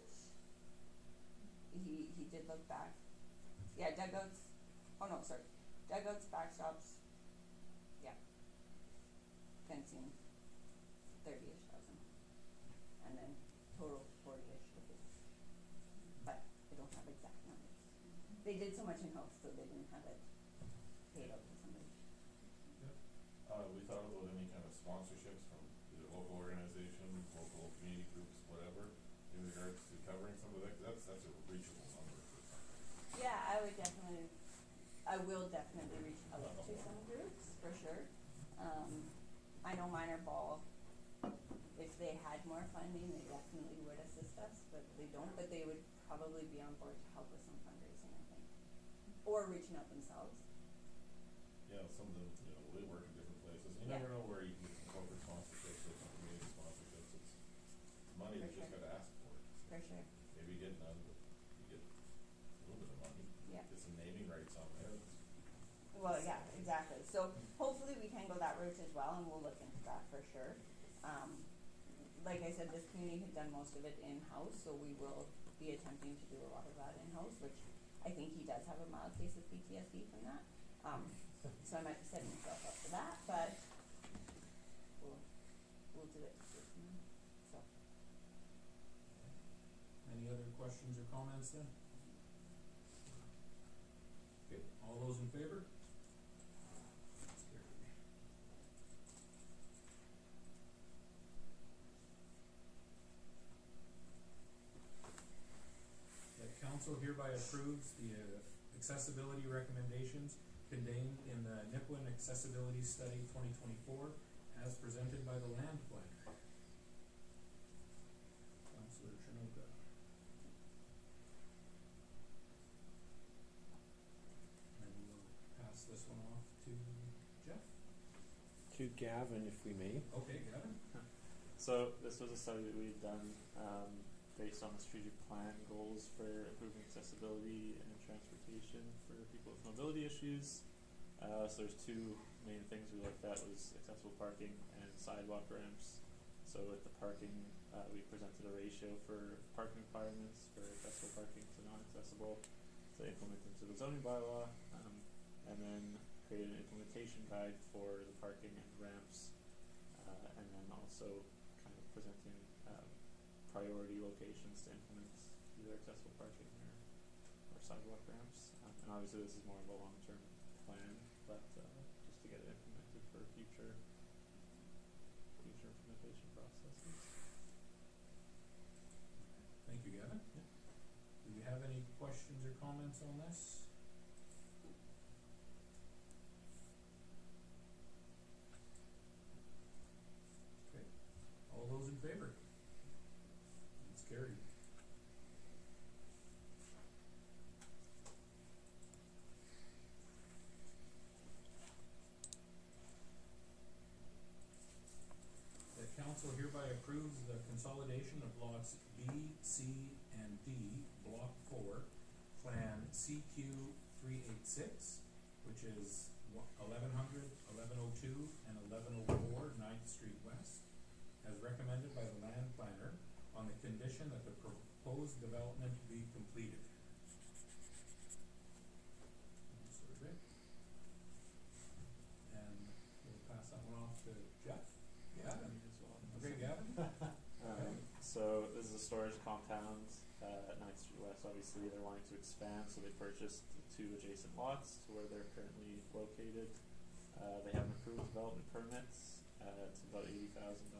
he did look back. Yeah, dugouts, dugouts, backstops, yeah. Fencing, 30-ish thousand. And then total 40-ish with it. But I don't have exact numbers. They did so much in-house, so they didn't have it paid out to somebody. We thought about any kind of sponsorships from either local organizations, local community groups, whatever, in regards to covering some of that, 'cause that's a reachable number for something. Yeah, I will definitely reach out to some groups, for sure. I know Minor Ball, if they had more funding, they definitely would assist us, but they don't, but they would probably be on board to help with some fundraising, I think. Or reaching out themselves. Yeah, some of them, they work in different places. You Yeah. never know where you can get some corporate sponsorships or some community sponsorships. It's money, For you just sure. gotta ask for it. For sure. Maybe you get none, but you get a little bit of money. Yeah. Get some naming rights on there. Well, yeah, exactly. So hopefully we can go that route as well, and we'll look into that for sure. Like I said, this community had done most of it in-house, so we will be attempting to do a lot of that in-house, which I think he does have a mild case of PTSD from that. So I might be setting myself up for that, but we'll do it. So. Any other questions or comments then? Okay, all those in favor? That's carried. The council hereby approves the accessibility recommendations contained in the Nipawin Accessibility Study 2024 as presented by the land planner. Councillor Chinoka. And we'll pass this one off to to Gavin, if we may. Okay, Gavin? So this was a study that we've done based on the strategic plan goals for improving accessibility and transportation for people with mobility issues. So there's two main things we looked at was accessible parking and sidewalk ramps. So with the parking, we presented a ratio for parking requirements for accessible parking to non-accessible to implement into the zoning bylaw, and then create an implementation guide for the parking and ramps, and then also kind of presenting priority locations to implement either accessible parking or sidewalk ramps. And obviously this is more of a long-term plan, but just to get it implemented for future implementation processes. Thank you, Gavin. Yeah. Do we have any questions or comments on this? Okay, all those in favor? It's carried. The council hereby approves the consolidation of lots B, C, and D, Block 4, Plan CQ 386, which is 1100, 1102, and 1104 9th Street West, as recommended by the land planner on the condition that the proposed development be completed. Survey. And we'll pass that one off to Jeff. Gavin. Okay, Gavin. So this is a storage compound at 9th Street West. Obviously, they're wanting to expand, so they purchased the two adjacent lots to where they're currently located. They have an approved development permits. It's about $80,000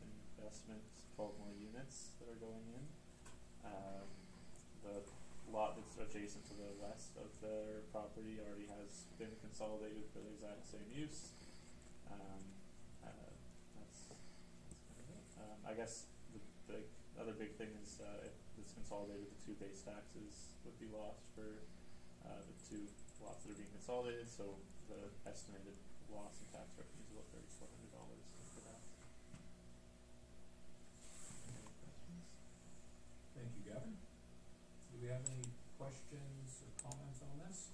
in investment, 12 more units that are going in. The lot that's adjacent to the west of their property already has been consolidated for the exact same use. That's kind of it. I guess the other big thing is if it's consolidated, the two base taxes would be lost for the two lots that are being consolidated. So the estimated loss in tax revenue is about $3,400 for that. Any questions? Thank you, Gavin. Do we have any questions or comments on this?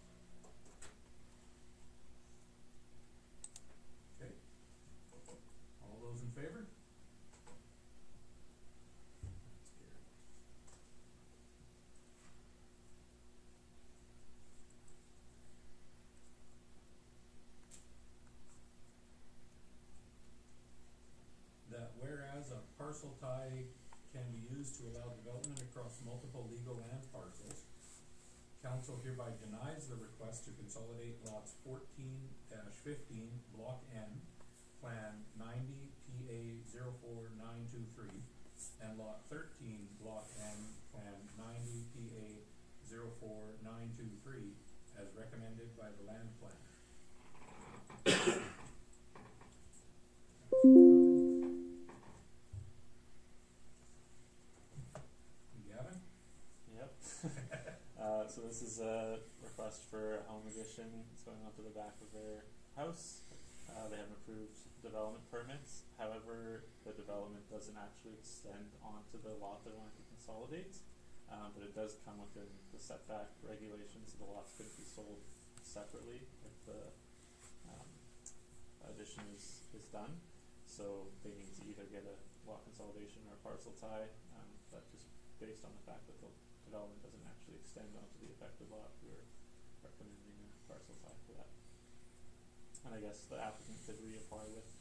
Okay. All those in favor? That's carried. That whereas a parcel tie can be used to allow development across multiple legal land parcels, council hereby denies the request to consolidate lots 14-15, Block N, Plan 90 PA 04923, and Lot 13, Block N, Plan 90 PA 04923, as recommended by the land planner. Gavin? Yep. So this is a request for a home addition. It's going onto the back of their house. They have approved development permits. However, the development doesn't actually extend onto the lot they're wanting to consolidate, but it does come within the setback regulations. The lots could be sold separately if the addition is done. So they need to either get a lot consolidation or a parcel tie. But just based on the fact that the development doesn't actually extend onto the affected lot, we're recommending a parcel tie for that. And I guess the applicant could reapply with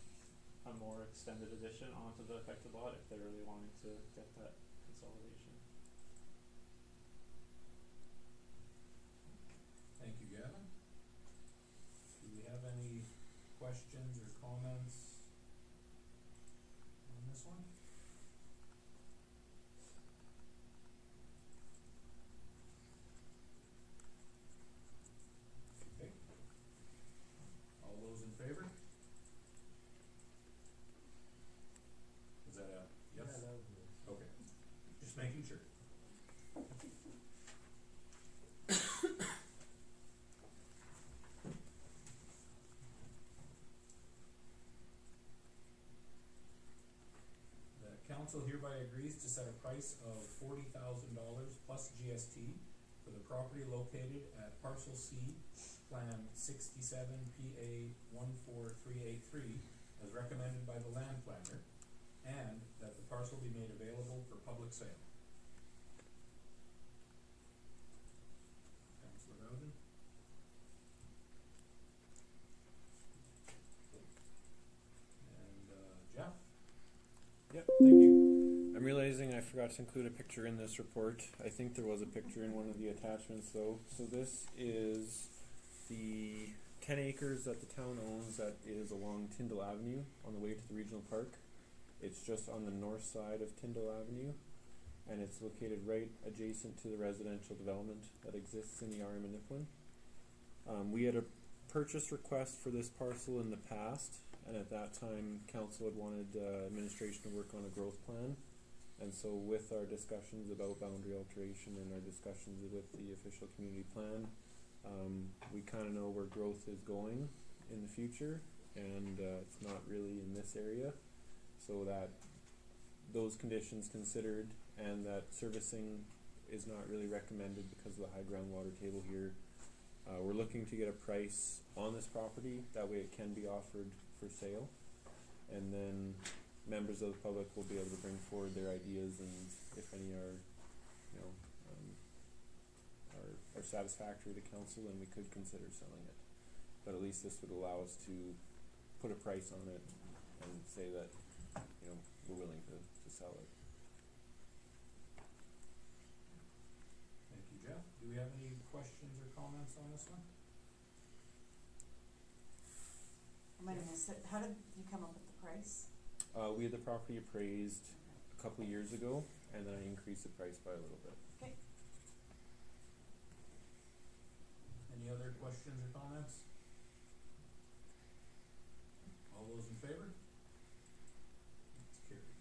a more extended addition onto the affected lot if they're really wanting to get that consolidation. Thank you, Gavin. Do we have any questions or comments on this one? Okay. All those in favor? Is that a yes? Yeah, that would be. Okay, just making sure. council hereby agrees to set a price of $40,000 plus GST for the property located at parcel C, Plan 67 PA 14383, as recommended by the land planner, and that the parcel be made available for public sale. Councillor Bowden? And Jeff? Yep, thank you. I'm realizing I forgot to include a picture in this report. I think there was a picture in one of the attachments though. So this is the 10 acres that the town owns that is along Tyndall Avenue on the way to the regional park. It's just on the north side of Tyndall Avenue, and it's located right adjacent to the residential development that exists in the RM in Nipawin. We had a purchase request for this parcel in the past, and at that time council had wanted administration to work on a growth plan. And so with our discussions about boundary alteration and our discussions with the official community plan, we kind of know where growth is going in the future, and it's not really in this area. So that those conditions considered, and that servicing is not really recommended because of the high groundwater table here. We're looking to get a price on this property, that way it can be offered for sale, and then members of the public will be able to bring forward their ideas, and if any are, you know, are satisfactory to council, then we could consider selling it. But at least this would allow us to put a price on it and say that, you know, we're willing to sell it. Thank you, Jeff. Do we have any questions or comments on this one? I might have missed it. How did you come up with the price? We had the property appraised a couple of years ago, and then I increased the price by a little bit. Okay. Any other questions or comments? All those in favor? It's carried.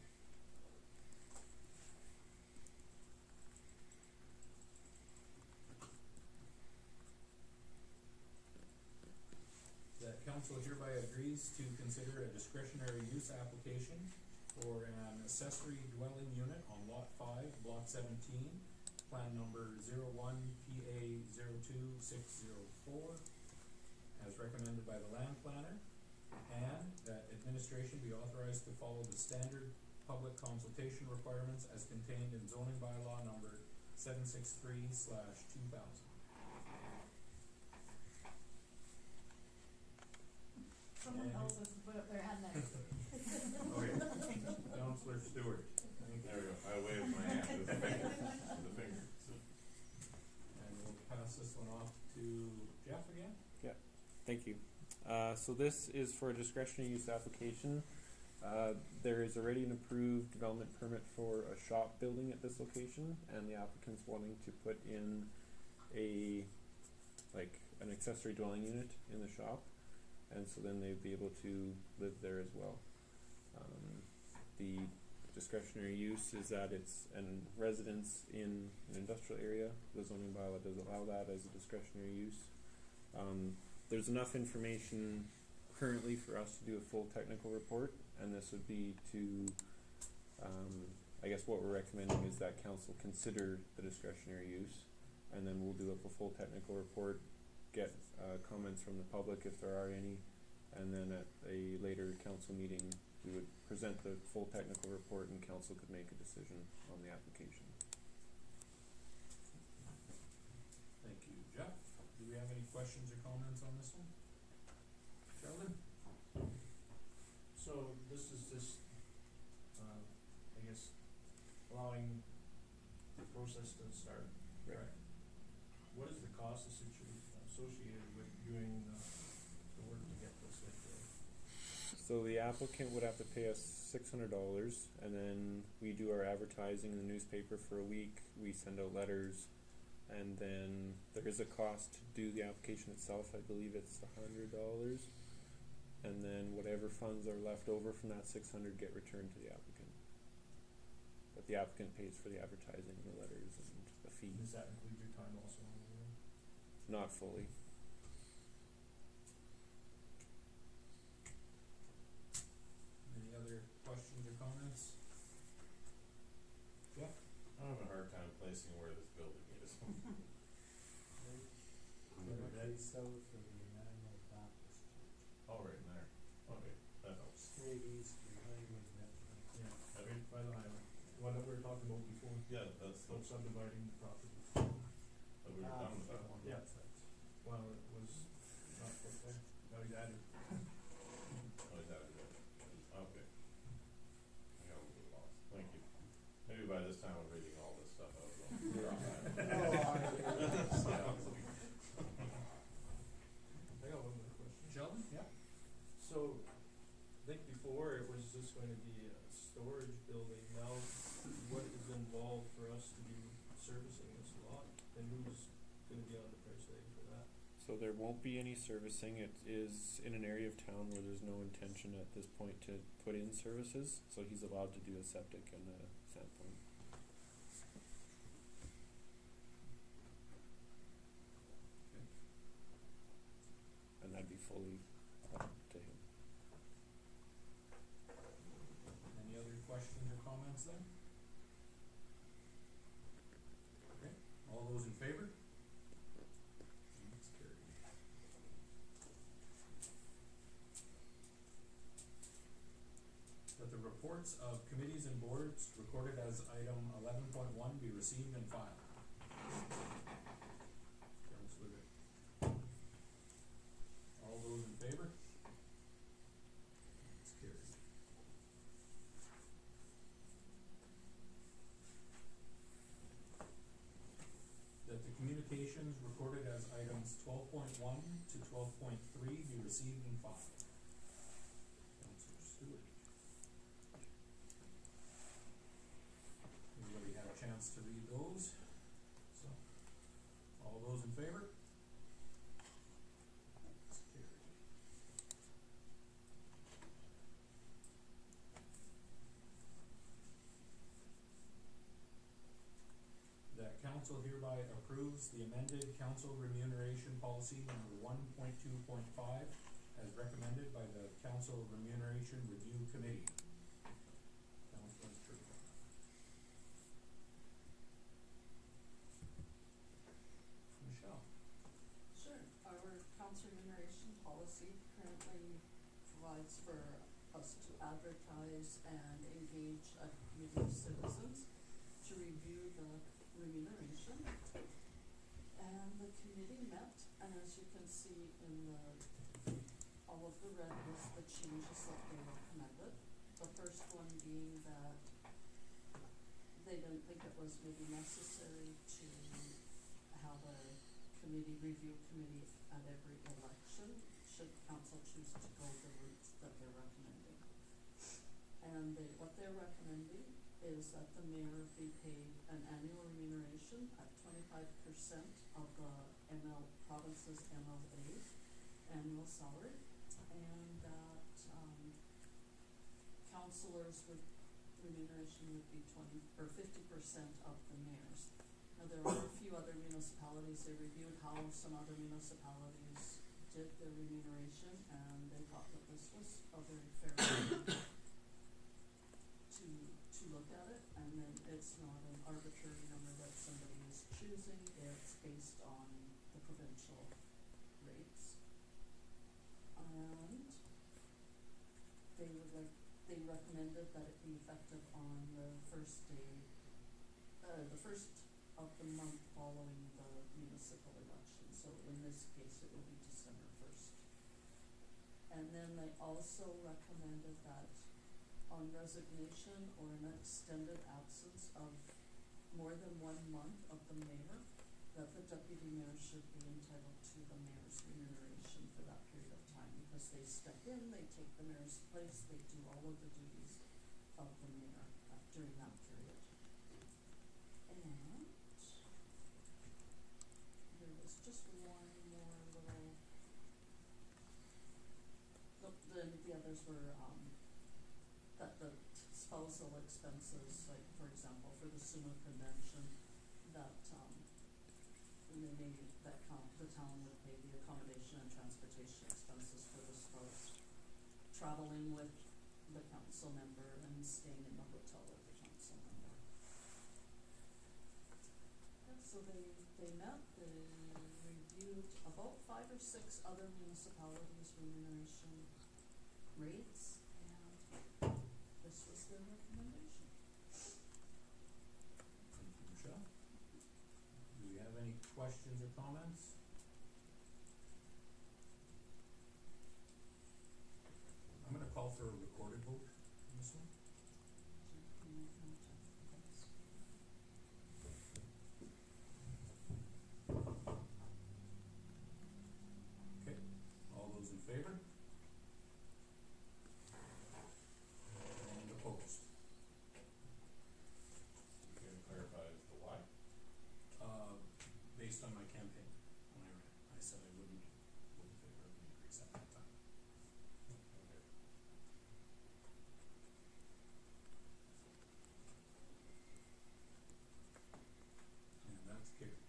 That council hereby agrees to consider a discretionary use application for an accessory dwelling unit on lot 5, block 17, plan number 01 PA 02604, as recommended by the land planner, and that administration be authorized to follow the standard public consultation requirements as contained in zoning bylaw number 763/2000. Someone else has to put up their hand next. Okay, Councillor Stewart. There we go, I waved my hand with the finger, And we'll pass this one off to Jeff again. Thank you. So this is for a discretionary use application. There is already an approved development permit for a shop building at this location, and the applicant's wanting to put in an accessory dwelling unit in the shop, and so then they'd be able to live there as well. The discretionary use is that it's a residence in an industrial area. The zoning bylaw does allow that as a discretionary use. There's enough information currently for us to do a full technical report, and this would be to, I guess what we're recommending is that council consider the discretionary use, and then we'll do up a full technical report, get comments from the public if there are any, and then at a later council meeting we would present the full technical report and council could make a decision on the application. Thank you, Jeff. Do we have any questions or comments on this one? Sheldon? So this is just, I guess, allowing the process to start, correct? What is the cost associated with doing the work to get this like So the applicant would have to pay us $600, and then we do our advertising in the newspaper for a week. We send out letters, and then there is a cost to do the application itself. I believe it's $100, and then whatever funds are left over from that $600 get returned to the applicant. But the applicant pays for the advertising, the letters, and the fee. Does that include your time also on the road? Not fully. Any other questions or comments? placing where this building is. Right south of the Emmanuel Baptist Church. Oh, right in there. Okay, that helps. Straight east of the highway, Benjamin. Yeah, I mean, by the highway. The one that we were talking about before, yeah, that's the, about subdividing the property. that we were done with that one. Yeah. Well, it was not put there, now he's added. Oh, is that it? Okay. I got a little bit lost. Thank you. Maybe by this time I'm reading all this stuff out. I got one more question. Sheldon? Yeah? So, I think before it was just going to be a storage building, now what is involved for us to be servicing this lot? And who's gonna be on the price tag for that? So there won't be any servicing. It is in an area of town where there's no intention at this point to put in services, so he's allowed to do a septic and a sand point. And that'd be fully up to him. Any other questions or comments then? Okay, all those in favor? That's carried. That the reports of committees and boards recorded as item 11.1 be received and filed. Councillor Vic. All those in favor? That's carried. That the communications recorded as items 12.1 to 12.3 be received and filed. Councillor Stewart. Everybody had a chance to read those? So, all those in favor? That's carried. That council hereby approves the amended council remuneration policy number 1.2.5 as recommended by the Council Remuneration Review Committee. Councilor Sturgeon. Michelle. Sure, our council remuneration policy currently provides for us to advertise and engage a committee of citizens to review the remuneration. And the committee met, and as you can see in the, all of the red was the changes that they recommended. The first one being that they didn't think it was maybe necessary to have a review committee at every election, should council choose to go the route that they're recommending. And what they're recommending is that the mayor be paid an annual remuneration at 25% of the province's MLA annual salary, and that councillors with remuneration would be 50% of the mayor's. Now, there are a few other municipalities, they reviewed how some other municipalities did their remuneration, and they thought that this was a very fair way to look at it, and then it's not an arbitrary number that somebody is choosing, it's based on the provincial rates. And they recommended that it be effective on the first day, the first of the month following the municipal election, so in this case it will be December 1st. And then they also recommended that on resignation or an extended absence of more than 1 month of the mayor, that the deputy mayor should be entitled to the mayor's remuneration for that period of time, because they step in, they take the mayor's place, they do all of the duties of the mayor during that period. And there was just one more little, the others were that the spousal expenses, like for example for the SUMA convention, that the town would pay the accommodation and transportation expenses for the spouse traveling with the council member and staying in the hotel with the council member. So they met, they reviewed about 5 or 6 other municipalities' remuneration rates, and this was their recommendation. Thank you, Michelle. Do we have any questions or comments? I'm gonna call for a recorded vote on this one. Okay, all those in favor? And opposed? You can clarify as to why? Based on my campaign, when I ran, I said I wouldn't vote in favor of an increase at that time. Okay. And that's carried.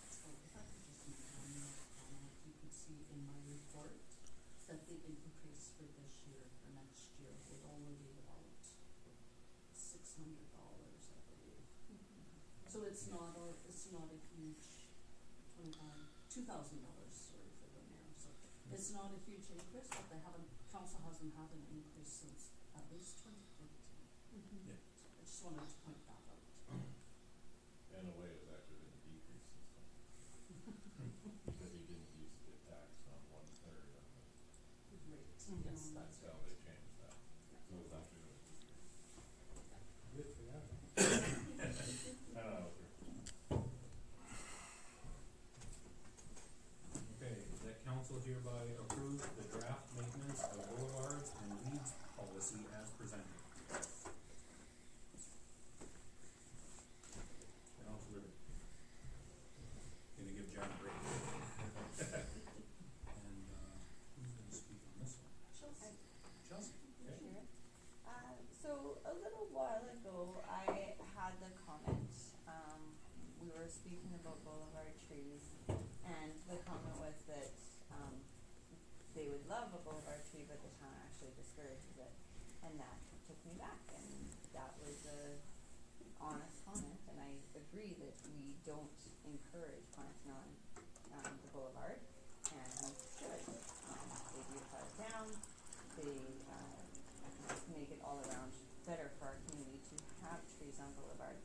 So if I could just make one more comment, you could see in my report that the increase for this year, for next year, would only be about $600, I believe. So it's not a huge, $2,000, sorry for the mayor, so it's not a huge increase, but council hasn't had an increase since at least 2013. Yeah. I just wanted to point that out. In a way, it's actually been a decrease since then. Because you didn't used to get taxed on 1/3 of the, Great, Mhm. yes, that's so right. they changed that. So it's actually been a decrease. Good for them. I don't know, Okay, that council hereby approves the draft maintenance of boulevards and weeds policy as presented. Councilor, gonna give John a break. And, who's gonna speak on this one? Chelsea. Chelsea, okay. Sure. So a little while ago, I had the comment, we were speaking about boulevard trees, and the comment was that, they would love a boulevard tree, but the town actually discourages it. And that took me back, and that was a honest comment, and I agree that we don't encourage planting on, the boulevard, and we should. They beautify it down, they, just make it all around better for our community to have trees on boulevards.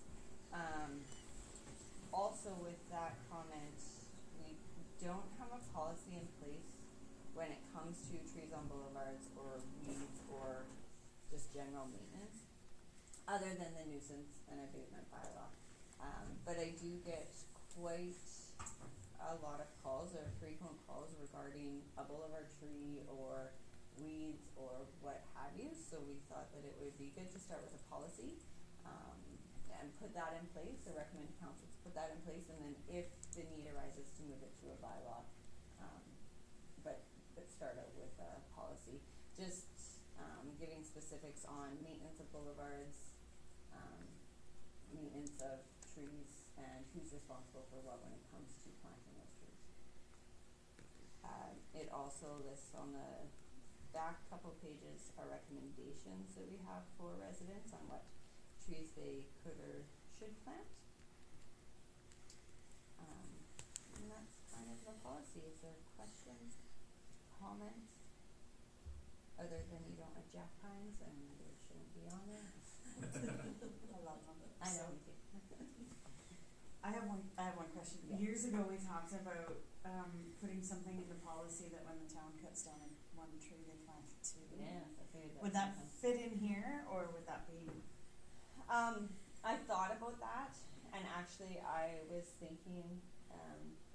Also with that comment, we don't have a policy in place when it comes to trees on boulevards or weeds or just general maintenance, other than the nuisance and abatement bylaw. But I do get quite a lot of calls or frequent calls regarding a boulevard tree or weeds or what have you, so we thought that it would be good to start with a policy, and put that in place, or recommend council to put that in place, and then if the need arises to move it to a bylaw, but start out with a policy. Just, giving specifics on maintenance of boulevards, maintenance of trees, and who's responsible for what when it comes to planting those trees. It also lists on the back couple pages our recommendations that we have for residents on what trees they could or should plant. And that's kind of the policy. Is there questions, comments? Other than you don't like jack pines and they shouldn't be on there? I love them. I know, So, me too. I have one question. Yeah. Years ago, we talked about, putting something in the policy that when the town cuts down one tree, they plant two. Yes, I figured that. Would that fit in here, or would that be? I thought about that, and actually I was thinking,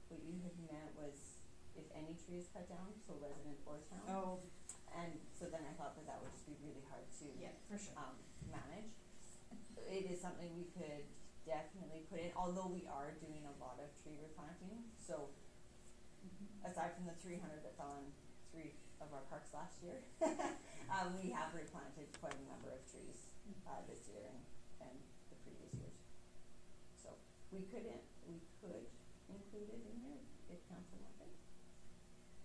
what you had meant was if any tree is cut down, so resident or town. Oh, And so then I thought that would just be really hard to, yeah, for sure. manage. It is something we could definitely put in, although we are doing a lot of tree replanting, so aside from the 300 that fell on 3 of our parks last year, we have replanted quite a number of trees, this year and the previous years. So we could include it in here if council wanted.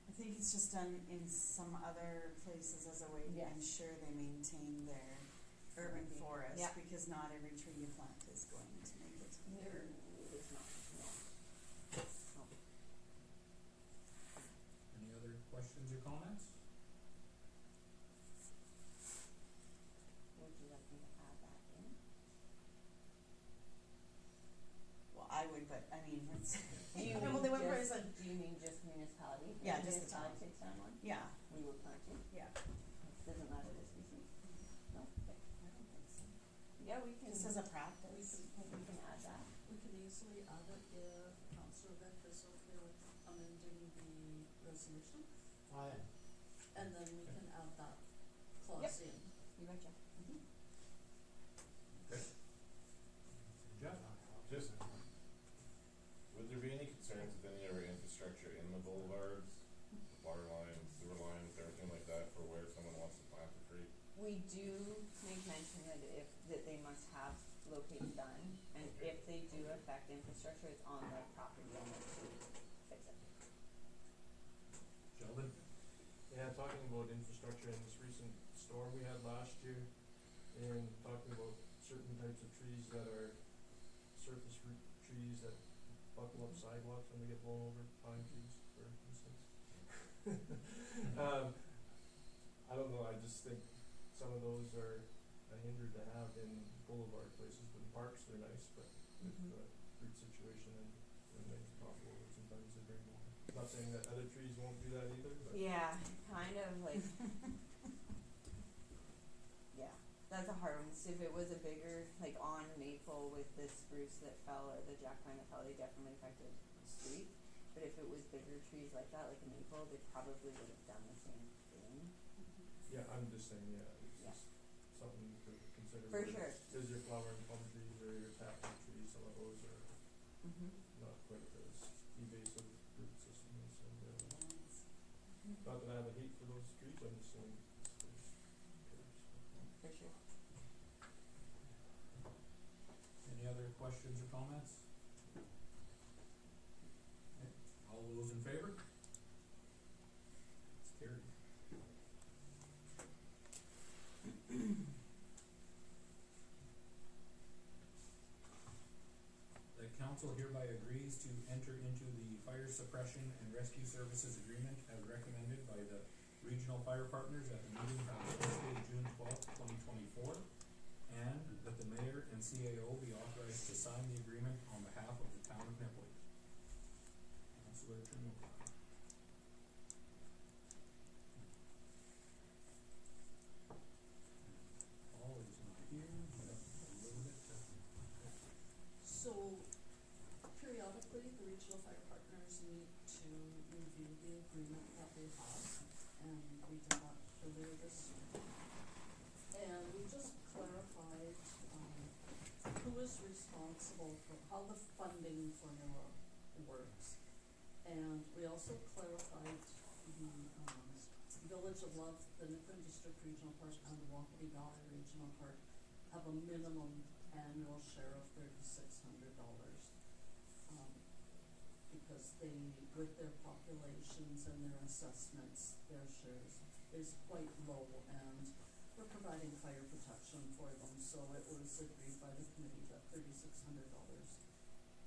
I think it's just done in some other places as a way to Yes. ensure they maintain their urban Maybe. forest, Yeah. because not every tree you plant is going to make it. No, it's not, no. No. Any other questions or comments? Would you like me to add that in? Well, I would, but I mean, it's, Do you well, mean they went for just, is do you mean just municipality? Yeah, If just the municipality town. takes down one, yeah, we would plant it? yeah. Doesn't matter the species? No? Okay. I don't think so. Yeah, we can, Just as a We practice. we can add that. We can easily add it if Councillor Beck is okay with amending the resolution, I am. and then we can add that clause in. You betcha. Okay. Jeff? Just, would there be any concerns with any of our infrastructure in the boulevards, water lines, sewer lines, everything like that, for where someone wants to plant a tree? We do make mention that that they must have located done, and if they do affect infrastructure, it's on the property owner to fix it. Sheldon? Yeah, talking about infrastructure and this recent storm we had last year, and talking about certain types of trees that are surface root trees that buckle up sidewalks when they get blown over, pine trees, for instance. I don't know, I just think some of those are a hinder to have in boulevard places, but in parks they're nice, but with the root situation and when they topple over, sometimes they bring water. Not saying that other trees won't do that either, but. Yeah, kind of like. Yeah, that's a hard one. So if it was a bigger, like on Maple with the spruce that fell or the jack pine that fell, they definitely affected the street. But if it was bigger trees like that, like a maple, they probably would have done the same thing. Yeah, I'm just saying, yeah, it's Yeah. just something to consider. For whether sure. Is your flowering plum trees or your taproot trees, some of those are Mm-hmm. not quite as evasive root system as some of the other ones. Not that I have a hate for those trees, I'm just saying there's curves. For sure. Any other questions or comments? Okay. All those in favor? It's carried. The council hereby agrees to enter into the fire suppression and rescue services agreement as recommended by the regional fire partners at the meeting held Thursday, June 12th, 2024, and that the mayor and CAO be authorized to sign the agreement on behalf of the town of Nipley. Councilor Trinoma. Paul is not here, we have a little bit to. So periodically, the regional fire partners need to review the agreement that they have, and we did that earlier this year. And we just clarified, who is responsible for how the funding formula works. And we also clarified the, Village of Love, the Nippon District Regional Park, and the Wapiti Valley Regional Park have a minimum annual share of $3,600. Because they, with their populations and their assessments, their shares is quite low, and we're providing fire protection for them, so it was agreed by the committee that $3,600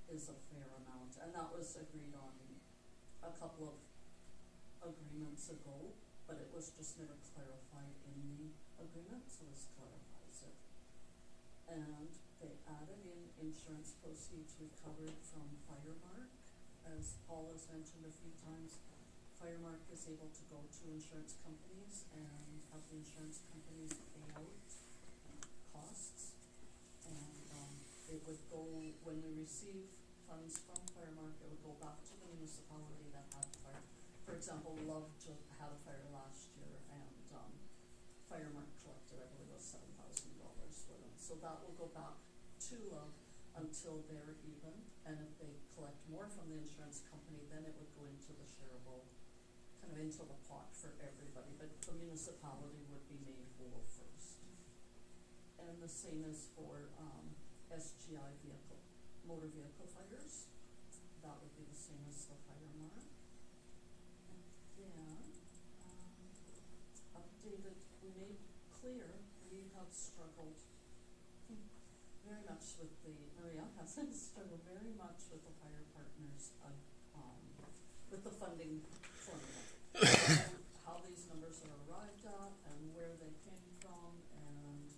is a fair amount, and that was agreed on a couple of agreements ago, but it was just never clarified in the agreement, so this clarifies it. And they added in insurance proceeds recovered from Firemark. As Paul has mentioned a few times, Firemark is able to go to insurance companies and have the insurance companies pay out costs. And it would go, when we receive funds from Firemark, it would go back to the municipality that had the fire. For example, Love had a fire last year, and Firemark collected, I believe it was $7,000 for them. So that will go back to Love until they're even, and if they collect more from the insurance company, then it would go into the shareable, kind of into the pot for everybody, but the municipality would be made whole first. And the same is for SGI motor vehicle fires, that would be the same as the Firemark. And then, updated, we made clear, we have struggled very much with Maria has struggled very much with the fire partners with the funding formula. How these numbers are arrived at and where they came from, and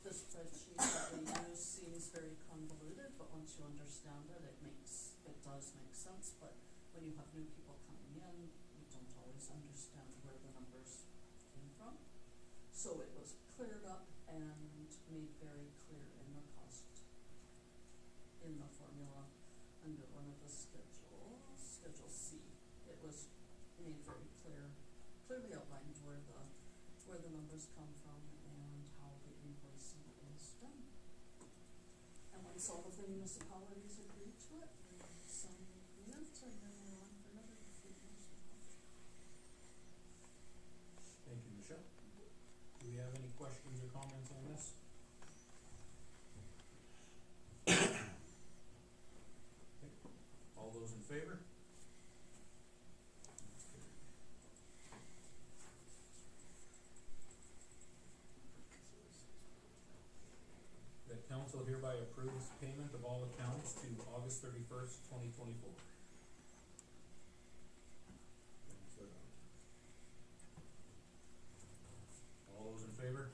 the spreadsheet that we use seems very convoluted, but once you understand it, it does make sense. But when you have new people coming in, you don't always understand where the numbers came from. So it was cleared up and made very clear in the cost, in the formula under one of the schedules, Schedule C. It was made very clearly outlined where the numbers come from and how the invoicing is done. And once all of the municipalities agree to it, we sign the agreement and then we're on for another 3 years. Thank you, Michelle. Do we have any questions or comments on this? Okay. All those in favor? That council hereby approves payment of all accounts to August 31st, 2024. All those in favor?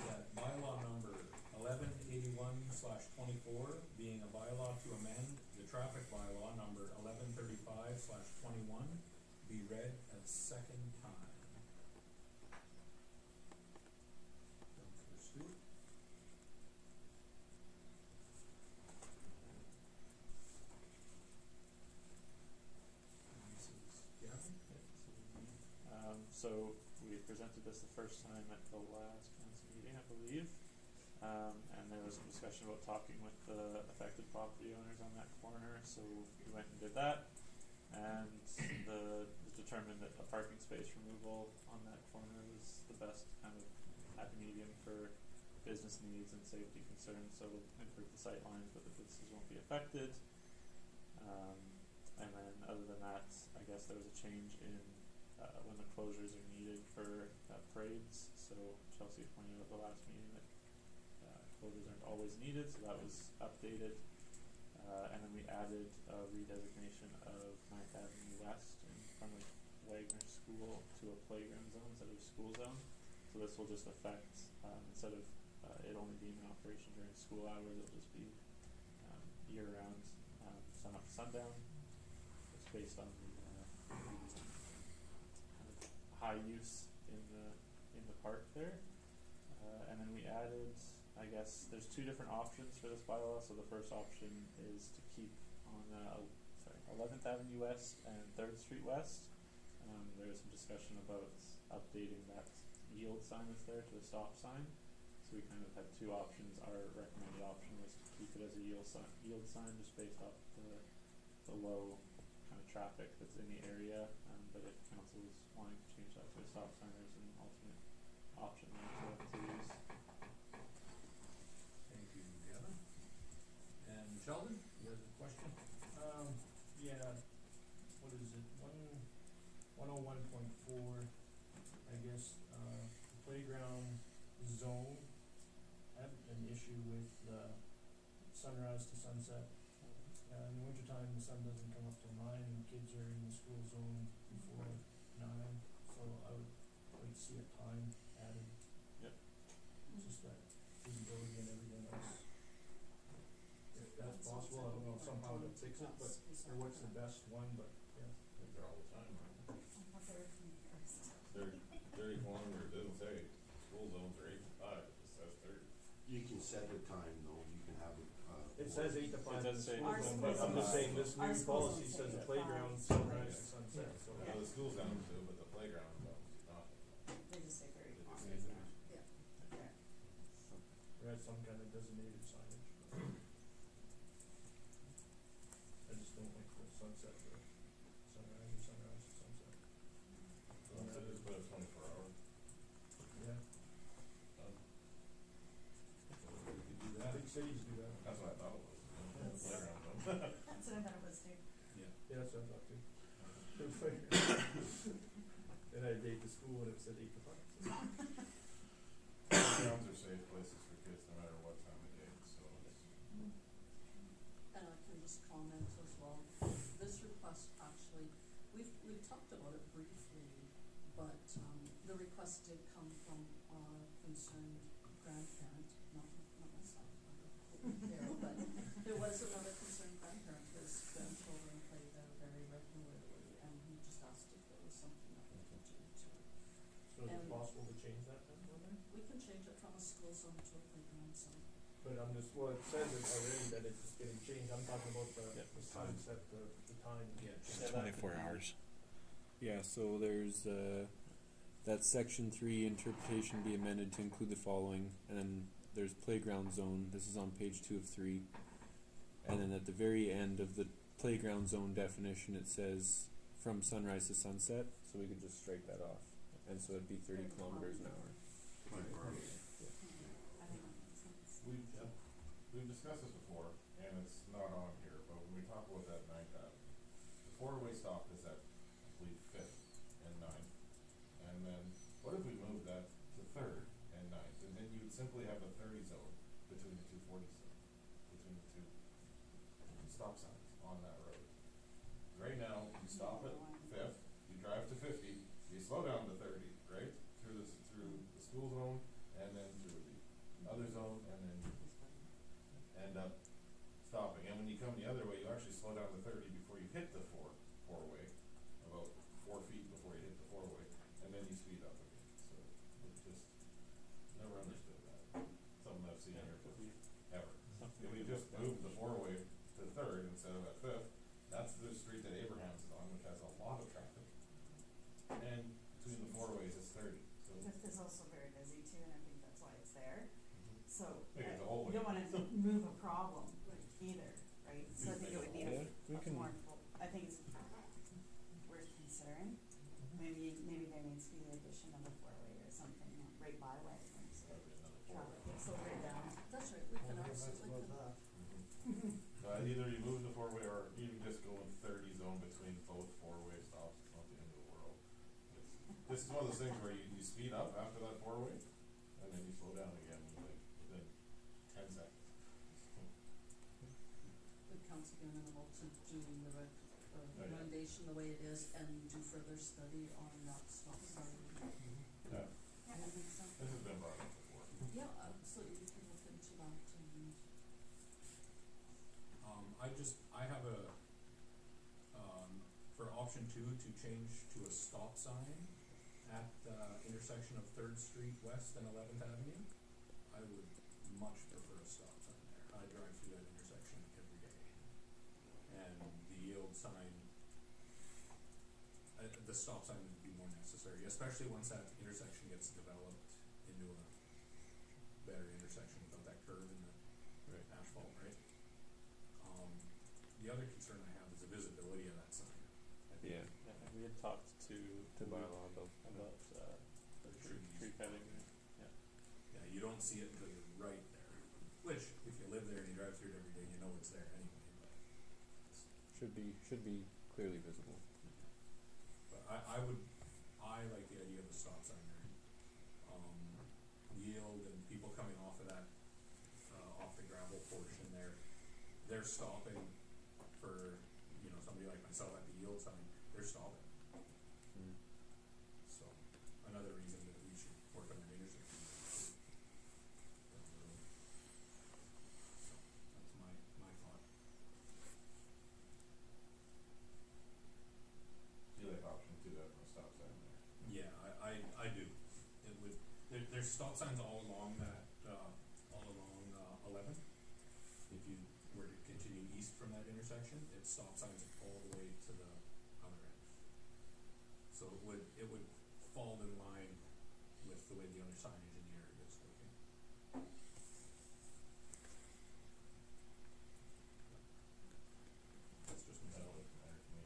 That bylaw number 1181/24 being a bylaw to amend the traffic bylaw number 1135/21 be read a second time. Councilor Stewart. Mrs. Gavin. So we presented this the first time at the last council meeting, I believe. And there was some discussion about talking with the affected property owners on that corner, so we went and did that. And it was determined that a parking space removal on that corner was the best kind of happy medium for business needs and safety concerns, so we'll improve the sight lines, but the businesses won't be affected. And then other than that, I guess there was a change in when the closures are needed for parades. So Chelsea pointed out at the last meeting that closures aren't always needed, so that was updated. And then we added a redesignation of 9th Avenue West in front of Wagner School to a playground zone instead of a school zone. So this will just affect, instead of it only being in operation during school hours, it'll just be year-round, sun up to sundown. It's based on the kind of high use in the park there. And then we added, I guess, there's 2 different options for this bylaw. So the first option is to keep on 11th Avenue West and 3rd Street West. There was some discussion about updating that yield sign that's there to a stop sign. So we kind of had 2 options. Our recommended option was to keep it as a yield sign just based off the low kind of traffic that's in the area. But if council is wanting to change that to a stop sign, there's an alternate option there to use. Thank you, Gavin. And Sheldon, you have a question? Yeah, what is it, 101.4, I guess, the playground zone had an issue with sunrise to sunset. In the wintertime, the sun doesn't come up till 9 and kids are in the school zone before 9, so I would like to see a time added. Yep. Just that visibility and everything else. If that's possible, I don't know if somehow to fix it, but, or what's the best one, but, yeah. I think they're all the time, right? I'll have to read from you first. 30 kilometers, it doesn't say school zones are 8 to 5, it just says 30. You can set a time though, you can have it, It says 8 to 5 in the does say school Our zone, but I'm schools just saying this our new schools policy say says a 8 to playground 5. sunrise to sunset, so. I know the school zones do, but the playground zones do not. They just say very They just long, say yeah. 30. Yeah. Or have some kind of designated signage. I just don't like the sunset or sunrise to sunset. So just put it 24 hours. Yeah, Done. We could do that. big cities do that. That's what I thought it was. Yeah. said 8 to 5. So. Playgrounds are safe places for kids no matter what time of day, so it's. And I can just comment as well, this request actually, we've talked about it briefly, but, the request did come from a concerned grandparent, not myself, I don't care, but there was another concerned grandparent, his grandchildren play there very regularly, and he just asked if there was something that we could do to, So is it And- possible to change that then? we can change it from a school zone to a playground zone. But I'm just, well, it says it already that it's getting changed. I'm talking about the Time. concept, the time. Yeah. Yeah, that could be- hours. Yeah, so there's that section 3 interpretation be amended to include the following, and then there's playground zone. This is on page 2 of 3, and then at the very end of the playground zone definition, it says from sunrise to sunset. So we could just strike that off, and so it'd be 30 kilometers an hour. 24 hours. I think that makes sense. We've discussed this before, and it's not on here, but when we talk about that 9th Avenue, the four-way stop is at, I believe, 5th and 9th. And then, what if we moved that to 3rd and 9th, and then you would simply have a 30 zone between the two 40 zones, between the two stop signs on that road. Right now, you stop at 5th, you drive to 50, you slow down to 30, right? Through the school zone, and then through the other zone, and then you end up stopping. And when you come the other way, you actually slow down to 30 before you hit the four-way, about 4 feet before you hit the four-way, and then you speed up again. So it just never understood that. Something I've seen here for ever. If we just moved the four-way to 3rd instead of at 5th, that's the street that Abrahams is on, which has a lot of traffic. And between the four-ways, it's 30. So Fifth is also very busy too, and I think that's why it's there. So, Make it the whole you way. don't wanna move a problem either, right? So I think it would need Yeah, we a can- more, I think it's worth considering. Maybe there needs to be the addition of a four-way or something, right by Wegmans, so that'd be another traffic four-way. gets slowed down. That's right, we can Well, absolutely. that's about that. So either you move the four-way or even just go in 30 zone between both four-way stops, it's not the end of the world. This is one of those things where you speed up after that four-way, and then you slow down again within 10 seconds. Would council be amenable to doing the yeah. recommendation the way it is and do further study on that stop sign? Yeah, Yeah, I think so. this has been brought up before. Yeah, absolutely, we can look into that and, I have for option 2 to change to a stop sign at the intersection of 3rd Street West and 11th Avenue. I would much prefer a stop sign there. I drive through that intersection every day. And the yield sign, the stop sign would be more necessary, especially once that intersection gets developed into a better intersection without that curve in the asphalt, right? The other concern I have is the visibility of that sign. I think Yeah. Yeah, we had talked to bylaw about the trees. tree cutting. Yeah. Yeah, you don't see it until you're right there, which, if you live there and you drive through it every day, you know it's there anyway, Should be clearly visible. but I like the idea of a stop sign there. Yield and people coming off of that, off the gravel portion there, they're stopping for, somebody like myself at the yield sign, they're stopping. So, another reason that we should work on that intersection. Down the road. So, that's my thought. Do you like option 2 to have a stop sign there? Yeah, I do. It would, there's stop signs all along that, 11. If you were to continue east from that intersection, it's stop signs all the way to the other end. So it would fall in line with the way the other signage in the area is looking. That's just my That thought. doesn't matter to me.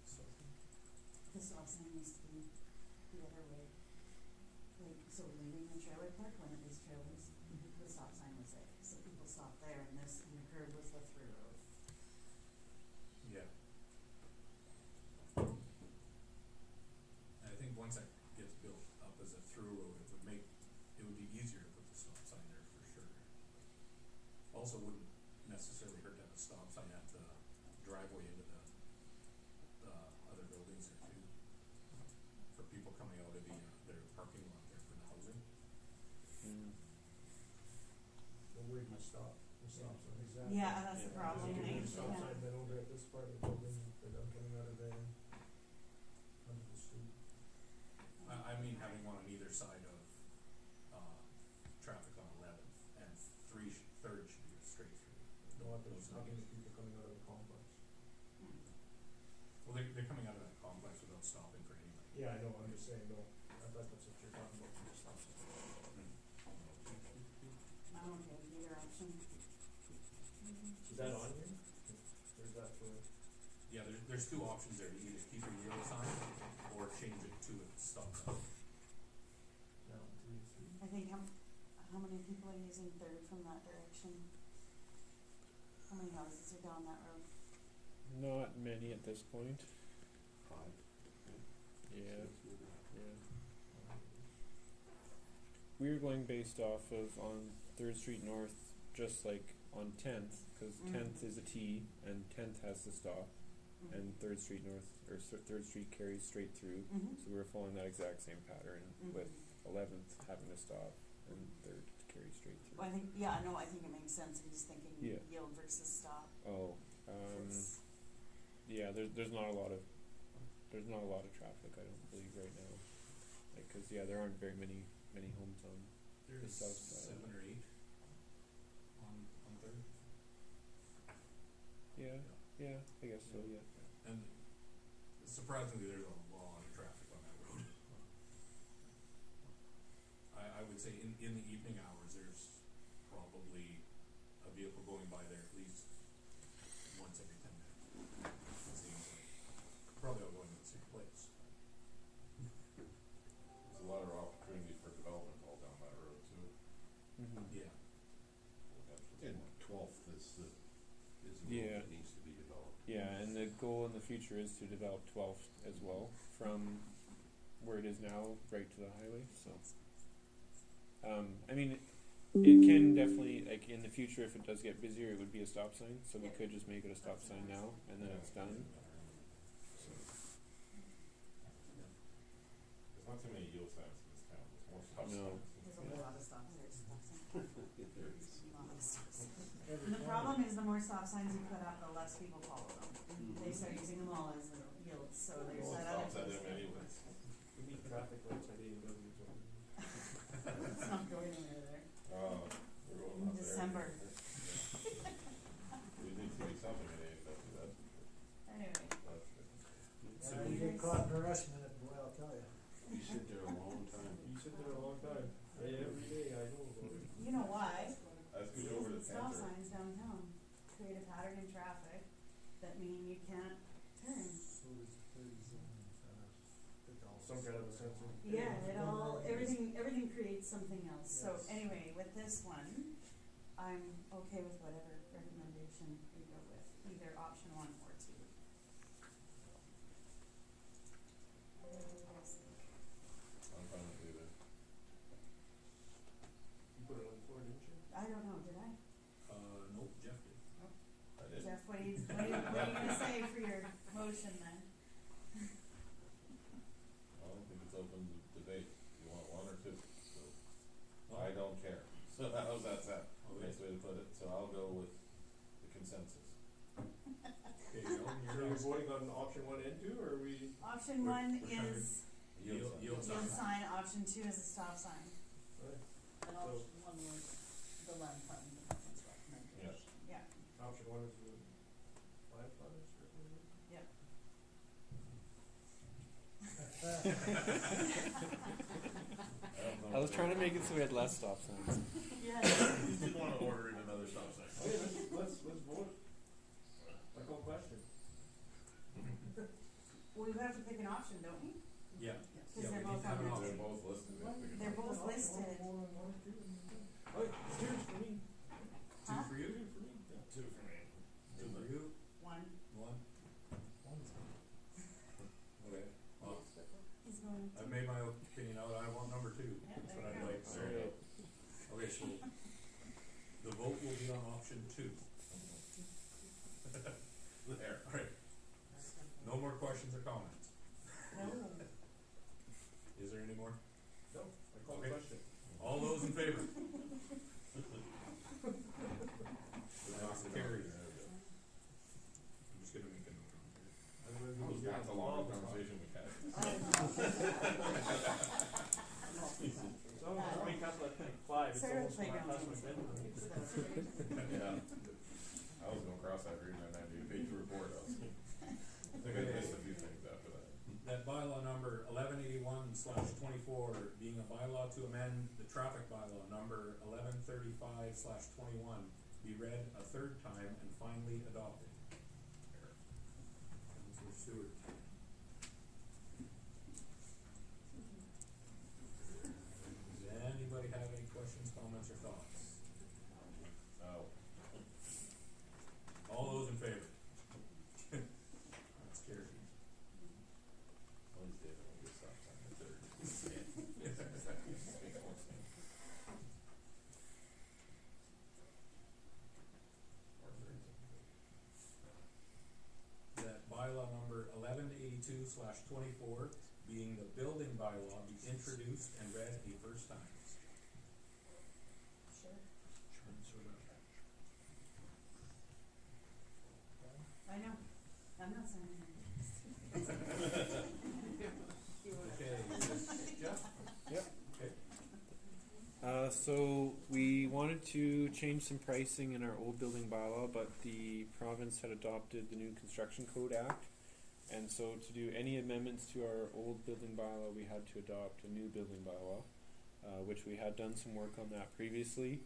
So, The stop sign used to be the other way. Like, so leaving the trailer park, one of these trailers, the stop sign was there, so people stopped there, and the curb was the through road. yeah. people coming out of their parking lot there for the housing. Well, where do you stop? The stop sign. Exactly. Yeah, that's the problem, There's a eh? big stop Yeah. sign then over at this part of the building, but I'm coming out of there, under the street. I mean, having one on either side of, traffic on 11th, and third should be a straight through. No, I'm Those talking to lanes. people coming out of the complex. Well, they're coming out of that complex without stopping for anybody. Yeah, I know, I'm just saying, no, I thought that's what you're talking about, from the stop sign. I'm okay with either option. Is that on here? Or is that for, Yeah, there's two options there, to either keep a euro sign or change it to a stop sign. no, 3? I think how many people are using Third from that direction? How many houses are down that road? Not many at this point. 5. Yeah, yeah. We were going based off of on 3rd Street North, just like on 10th, because 10th is a T and 10th has to stop, and 3rd Street North, or 3rd Street carries straight through. Mm-hmm. So we were following that exact same pattern with 11th having to stop and 3rd to carry straight through. Well, I think, yeah, no, I think it makes sense, I'm just thinking Yeah. yield versus stop. Oh, It's- yeah, there's not a lot of traffic, I don't believe right now. Like, 'cause yeah, there aren't very many homes on. There's south side. 7 or 8 on third. Yeah, I guess so, yeah. And surprisingly, there's a lot of traffic on that road. I would say in the evening hours, there's probably a vehicle going by there at least once every 10 minutes. It seems like, probably all going to the same place. There's a lot of opportunity for development all down that road too. Yeah. And 12th is the Yeah. road that needs to be developed. Yeah, and the goal in the future is to develop 12th as well, from where it is now right to the highway, so. I mean, it can definitely, like, in the future, if it does get busier, it would be a stop sign, so we could just make it a stop sign now, and then it's done. There's not too many yield signs in this town, there's more stop No. signs. There's a lot of stop signs. There is. Lot of stop signs. And the problem is the more stop signs you put up, the less people follow them. They start using them all as yields, so there's Well, that stops other at piece. them anyways. We need traffic lights at A&W, so. It's not going anywhere there. Oh, we're going In up there. December. We need to do something at AFW, that's for sure. Anyway, That's good. So You get caught in a rush minute, boy, I'll tell you. You sit there a long time. You sit there a long time, every day, I know about it. you know why? Let's go over to Stop Panther. signs downtown create a pattern in traffic that mean you can't turn. So does the 30 zone in front of the golf. Some kind of a sensor. Yeah, everything creates something else. So Yes. anyway, with this one, I'm okay with whatever recommendation we go with, either option 1 or 2. What do you guys think? I'm fine with either. You put it on the floor, didn't you? I don't know, did I? Nope, Jeff did. I did. Jeff, what are you gonna say for your motion then? I don't think it's open to debate. You want 1 or 2, so I don't care. So how's that sound? Nice way to put it. So I'll go with the consensus. Okay, Joe, So you're you're next. voting on option 1 and 2, or are we? Option We're- 1 we're trying to- is Yield Yield sign. yield sign, option 2 is a stop sign. Right. And option 1 was the land planning department's recommendation. Yeah, Option 1 is the land planners recommendation? yeah. I was trying to make it so we had less stop signs. Yeah. You did want to order in another stop sign. Okay, let's vote. Like on question. Well, we have to pick an option, don't we? Yeah. Because Yeah, they're we both need to have an on option. They're both listed. They're both listed. Alright, 2 for me. 2 Huh? for you? 2 for me. 2 for me. 2 for you? 1. 1? Okay. Well, He's going I've made my opinion out. I want number 2. Yeah, That's there what you I'd go. like. So, okay, so the vote will be on option 2. There. Alright. No more questions or comments. No. Call the Okay. question. All those in favor? Just knock it out. Carries. There we go. I'm just gonna make a note on here. That's a long conversation we had. So when we wake up at 5, it's Sarah almost my playground past my games. bedroom. So that's great. Yeah. I was going cross-eyed reading that 90-page report. I missed a few things after that. That bylaw number 1181/24 being a bylaw to amend the traffic bylaw number 1135/21 be read a third time and finally adopted. Councillor Stewart. Does anybody have any questions, comments, or thoughts? Oh, All those in favor? That's carried. at least David won't get stop sign at third. That bylaw number 1182/24 being the building bylaw be introduced and read a first time. Sure. I know. I'm not signing it. Okay, Jeff? Okay. So we wanted to change some pricing in our old building bylaw, but the province had adopted the new Construction Code Act. And so to do any amendments to our old building bylaw, we had to adopt a new building bylaw, which we had done some work on that previously.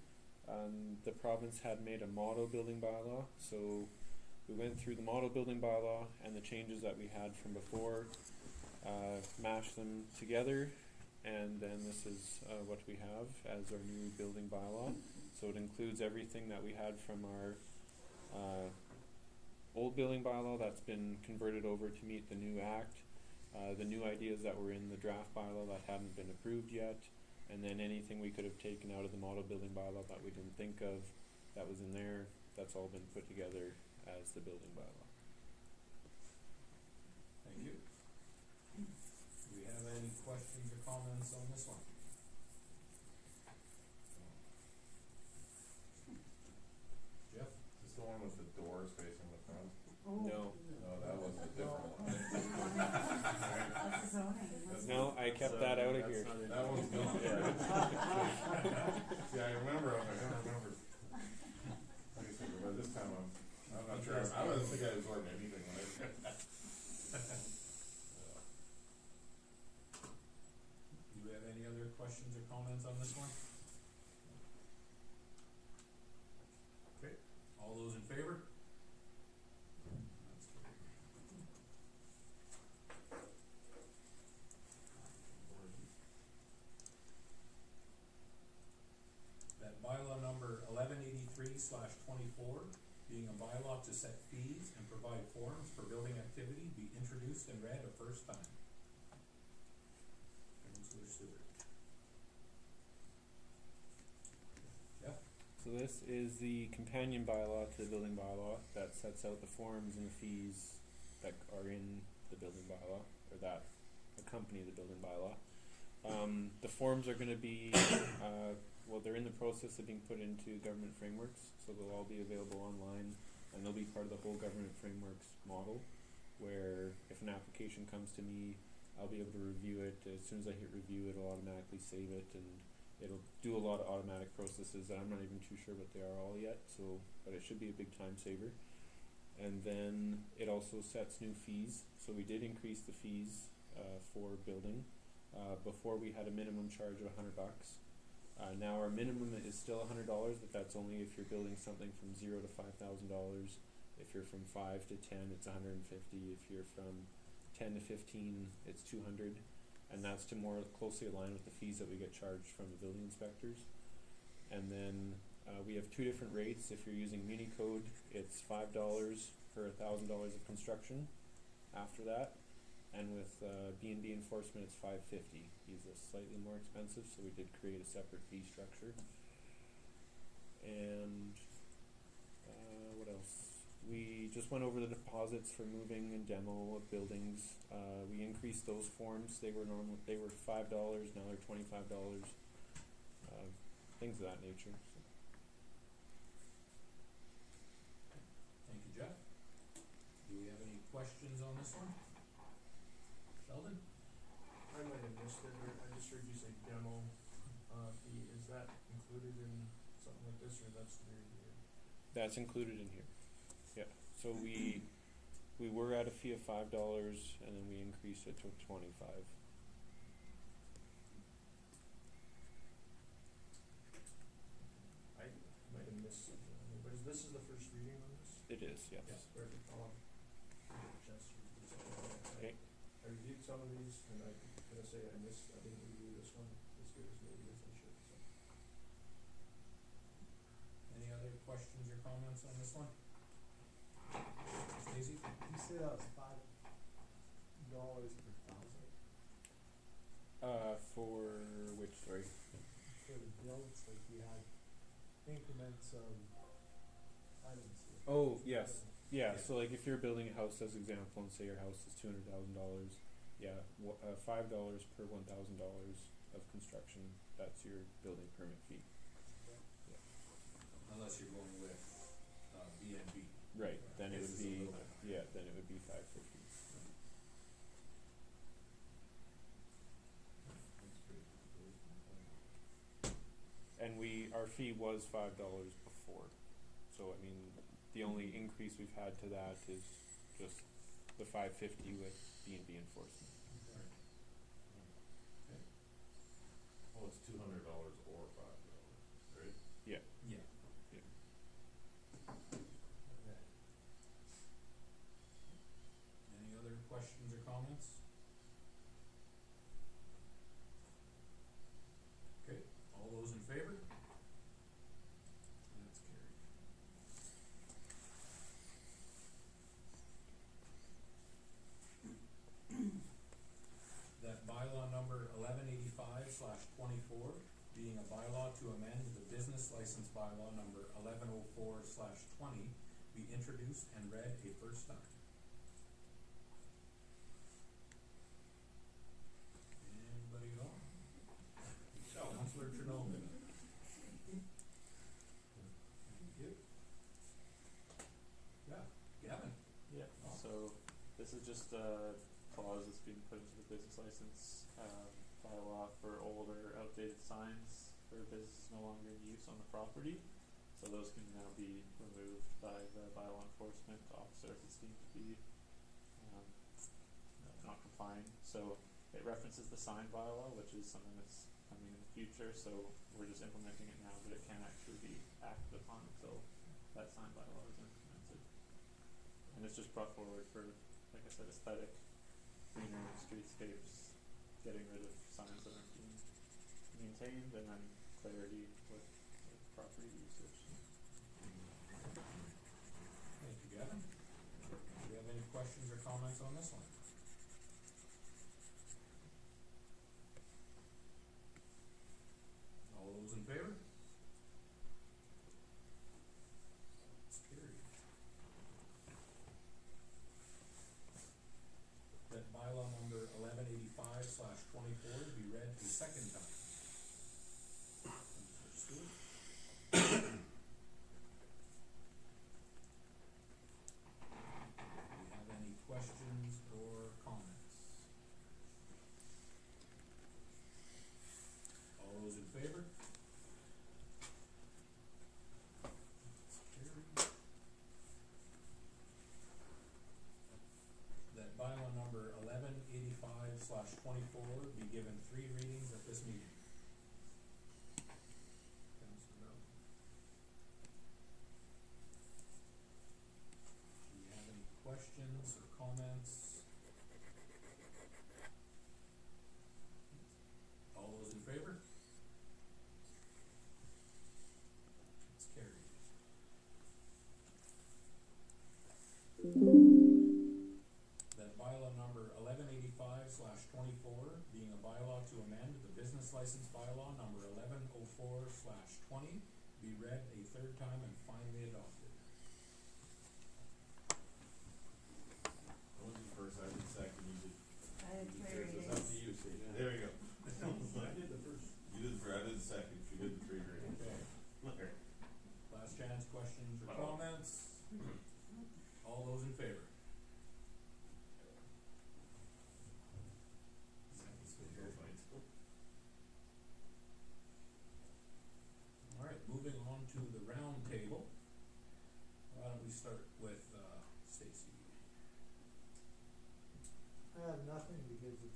The province had made a model building bylaw, so we went through the model building bylaw and the changes that we had from before, mashed them together, and then this is what we have as our new building bylaw. So it includes everything that we had from our old building bylaw that's been converted over to meet the new act, the new ideas that were in the draft bylaw that hadn't been approved yet, and then anything we could have taken out of the model building bylaw that we didn't think of that was in there, that's all been put together as the building bylaw. Thank you. Do we have any questions or comments on this one? Jeff? Is this the one with the doors facing the front? Oh. No. No, that was a different one. That's zoning. wasn't No, I kept that out of here. That one's gone. See, I remember, I don't remember. Like I said, but this time I'm not sure, I don't think I absorbed anything when I read that. Do you have any other questions or comments on this one? Okay, all those in favor? That's carried. That bylaw number 1183/24 being a bylaw to set fees and provide forms for building activity be introduced and read a first time. Councillor Stewart. Jeff? So this is the companion bylaw to the building bylaw that sets out the forms and the fees that are in the building bylaw, or that accompany the building bylaw. The forms are gonna be, well, they're in the process of being put into government frameworks, so they'll all be available online, and they'll be part of the whole government frameworks model, where if an application comes to me, I'll be able to review it. As soon as I hit review, it'll automatically save it, and it'll do a lot of automatic processes that I'm not even too sure what they are all yet, so, but it should be a big time saver. And then it also sets new fees, so we did increase the fees for building. Before we had a minimum charge of $100. Now our minimum is still $100, but that's only if you're building something from $0 to $5,000. If you're from 5 to 10, it's $150. If you're from 10 to 15, it's $200, and that's to more closely align with the fees that we get charged from the building inspectors. And then we have two different rates. If you're using Municode, it's $5 per $1,000 of construction. After that. And with B&B enforcement, it's $550. He's slightly more expensive, so we did create a separate fee structure. And what else? we just went over the deposits for moving and demo of buildings. We increased those forms. They were $5, now they're $25. Things of that nature. So. Thank you, Jeff. Do we have any questions on this one? Sheldon? I might have missed it, or I just heard you say demo, fee, is that included in something like this, or that's new here? That's included in here. Yeah. So we were at a fee of $5, and then we increased it to $25. I might have missed something, but this is the first reading on this? It is, yes. Yes. Perfect, I'll get a chance to read this all. Okay. I reviewed some of these, and I'm gonna say I didn't review this one as good as maybe as I should, so. Any other questions or comments on this one? Stacy? You say that was $5 per thousand For which, sorry? for the builds, like you had increments of items. Oh, yes. Yeah, Yeah. so like if you're building a house as example and say your house is $200,000, yeah, $5 per $1,000 of construction, that's your building permit fee. Unless you're going with, B&B. Right, then it This would is a be, little bit higher. yeah, then it would be $550. And our fee was $5 before, so I mean, the only increase we've had to that is just the $550 with B&B enforcement. Oh, it's $200 or $5, right? Yeah. Yeah. Yeah. Any other questions or comments? Okay, all those in favor? That's carried. That bylaw number 1185/24, being a bylaw to amend the business license bylaw number 1104/20, be introduced and read a first time. Anybody at all? Councillor Chernobyl. Thank you. Yeah, Gavin. Yeah, so this is just a clause that's being put into the business license bylaw for older outdated signs for businesses no longer in use on the property. So those can now be removed by the bylaw enforcement officer if it's deemed to be not complying. So it references the sign bylaw, which is something that's coming in the future, so we're just implementing it now, but it can't actually be acted upon until that sign bylaw is implemented. And it's just brought forward for, like I said, aesthetic, greener streetscapes, getting rid of signs that aren't being maintained, and then clarity with property usage. Thank you, Gavin. Do we have any questions or comments on this one? All those in favor? It's carried. That bylaw number 1185/24 be read a second time. Councillor Stewart? Do we have any questions or comments? All those in favor? It's carried. That bylaw number 1185/24 be given 3 readings at this meeting. Councillor Bell. Do we have any questions or comments? All those in favor? It's carried. That bylaw number 1185/24, being a bylaw to amend the business license bylaw number 1104/20, be read a third time and finally adopted.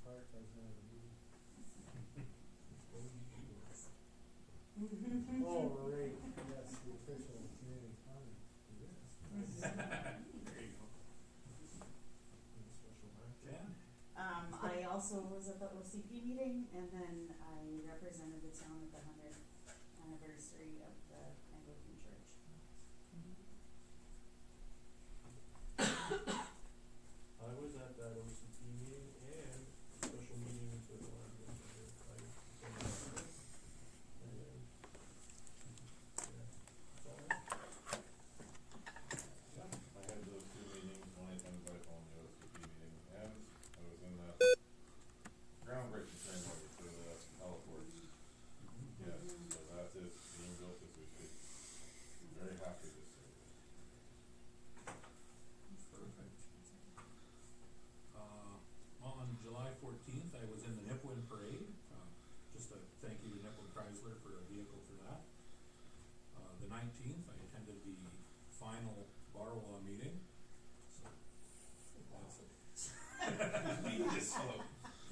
Park doesn't have a meeting. Oh, right, yes, the official community comment. There you go. Any special act? Jan? I also was at the OCP meeting, and then I represented the town at the 100th anniversary of the Anglican Church. I was at that OCP meeting and special meetings with a lot of them. Yeah, I had those two meetings, one attended by phone, the OSCP meeting, and I was in that groundbreaking ceremony for the heliport. Yes, so that is being built as we speak. Very happy to say that. Perfect. On July 14th, I was in the Nipwin Parade. Just a thank you to Nipwin Chrysler for a vehicle for that. The 19th, I attended the final Barwa meeting. So, that's it. We just saw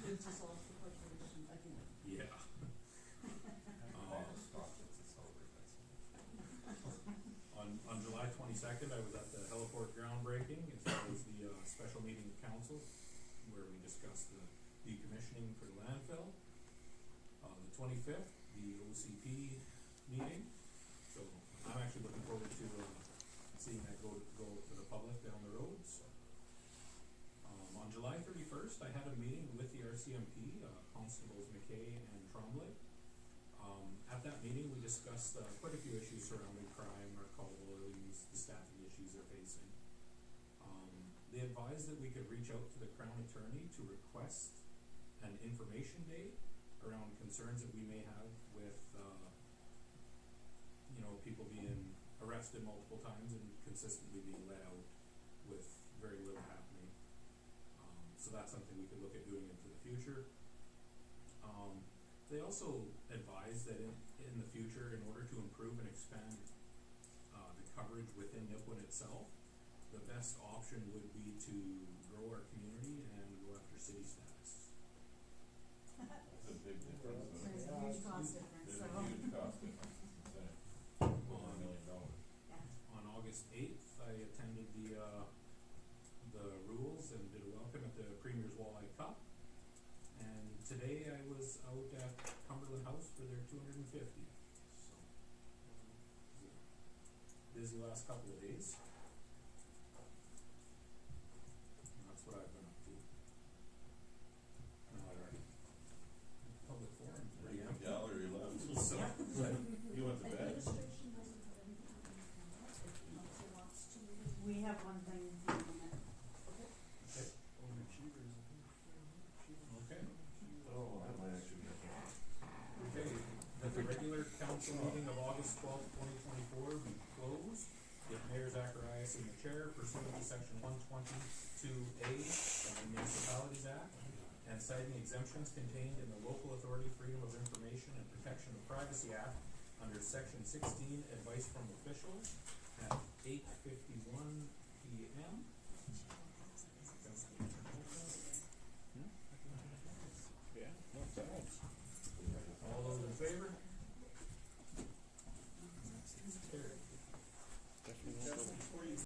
It's just all the corporation again. Yeah. all the stock that's a celebrate that. On July 22nd, I was at the heliport groundbreaking, as well as the special meeting of council, where we discussed the decommissioning for the landfill. The 25th, the OCP meeting, so I'm actually looking forward to seeing that go to the public down the road. So. On July 31st, I had a meeting with the RCMP, Constables McKay and Tremblay. At that meeting, we discussed quite a few issues surrounding crime, our call volumes, the staffing issues they're facing. They advised that we could reach out to the Crown Attorney to request an information day around concerns that we may have with, people being arrested multiple times and consistently being let out with very little happening. So that's something we could look at doing into the future. They also advised that in the future, in order to improve and expand the coverage within Nipwin itself, the best option would be to grow our community and go after city status. That's a big difference. There's a huge cost difference, There's so. a huge cost difference. It's $1 million. Yeah. On August 8th, I attended the rules and did a welcome at the Premier's Walleye Cup. And today I was out at Cumberland House for their 250th. So, busy last couple of days. And that's what I've been up to. Now I already public forum. Pretty good gallery left. So, You went to bed? Administration doesn't have anything on the calendar, if council wants to. We have one thing in a minute. Overachievers, I think. okay. Oh, that might actually be Okay, that the regular council meeting of August 12th, 2024 be closed, with Mayor Zacharias in the chair pursuant to section 122A of the Municipalities Act, and citing exemptions contained in the Local Authority Freedom of Information and Protection of Privacy Act under section 16, advice from officials, at 8:51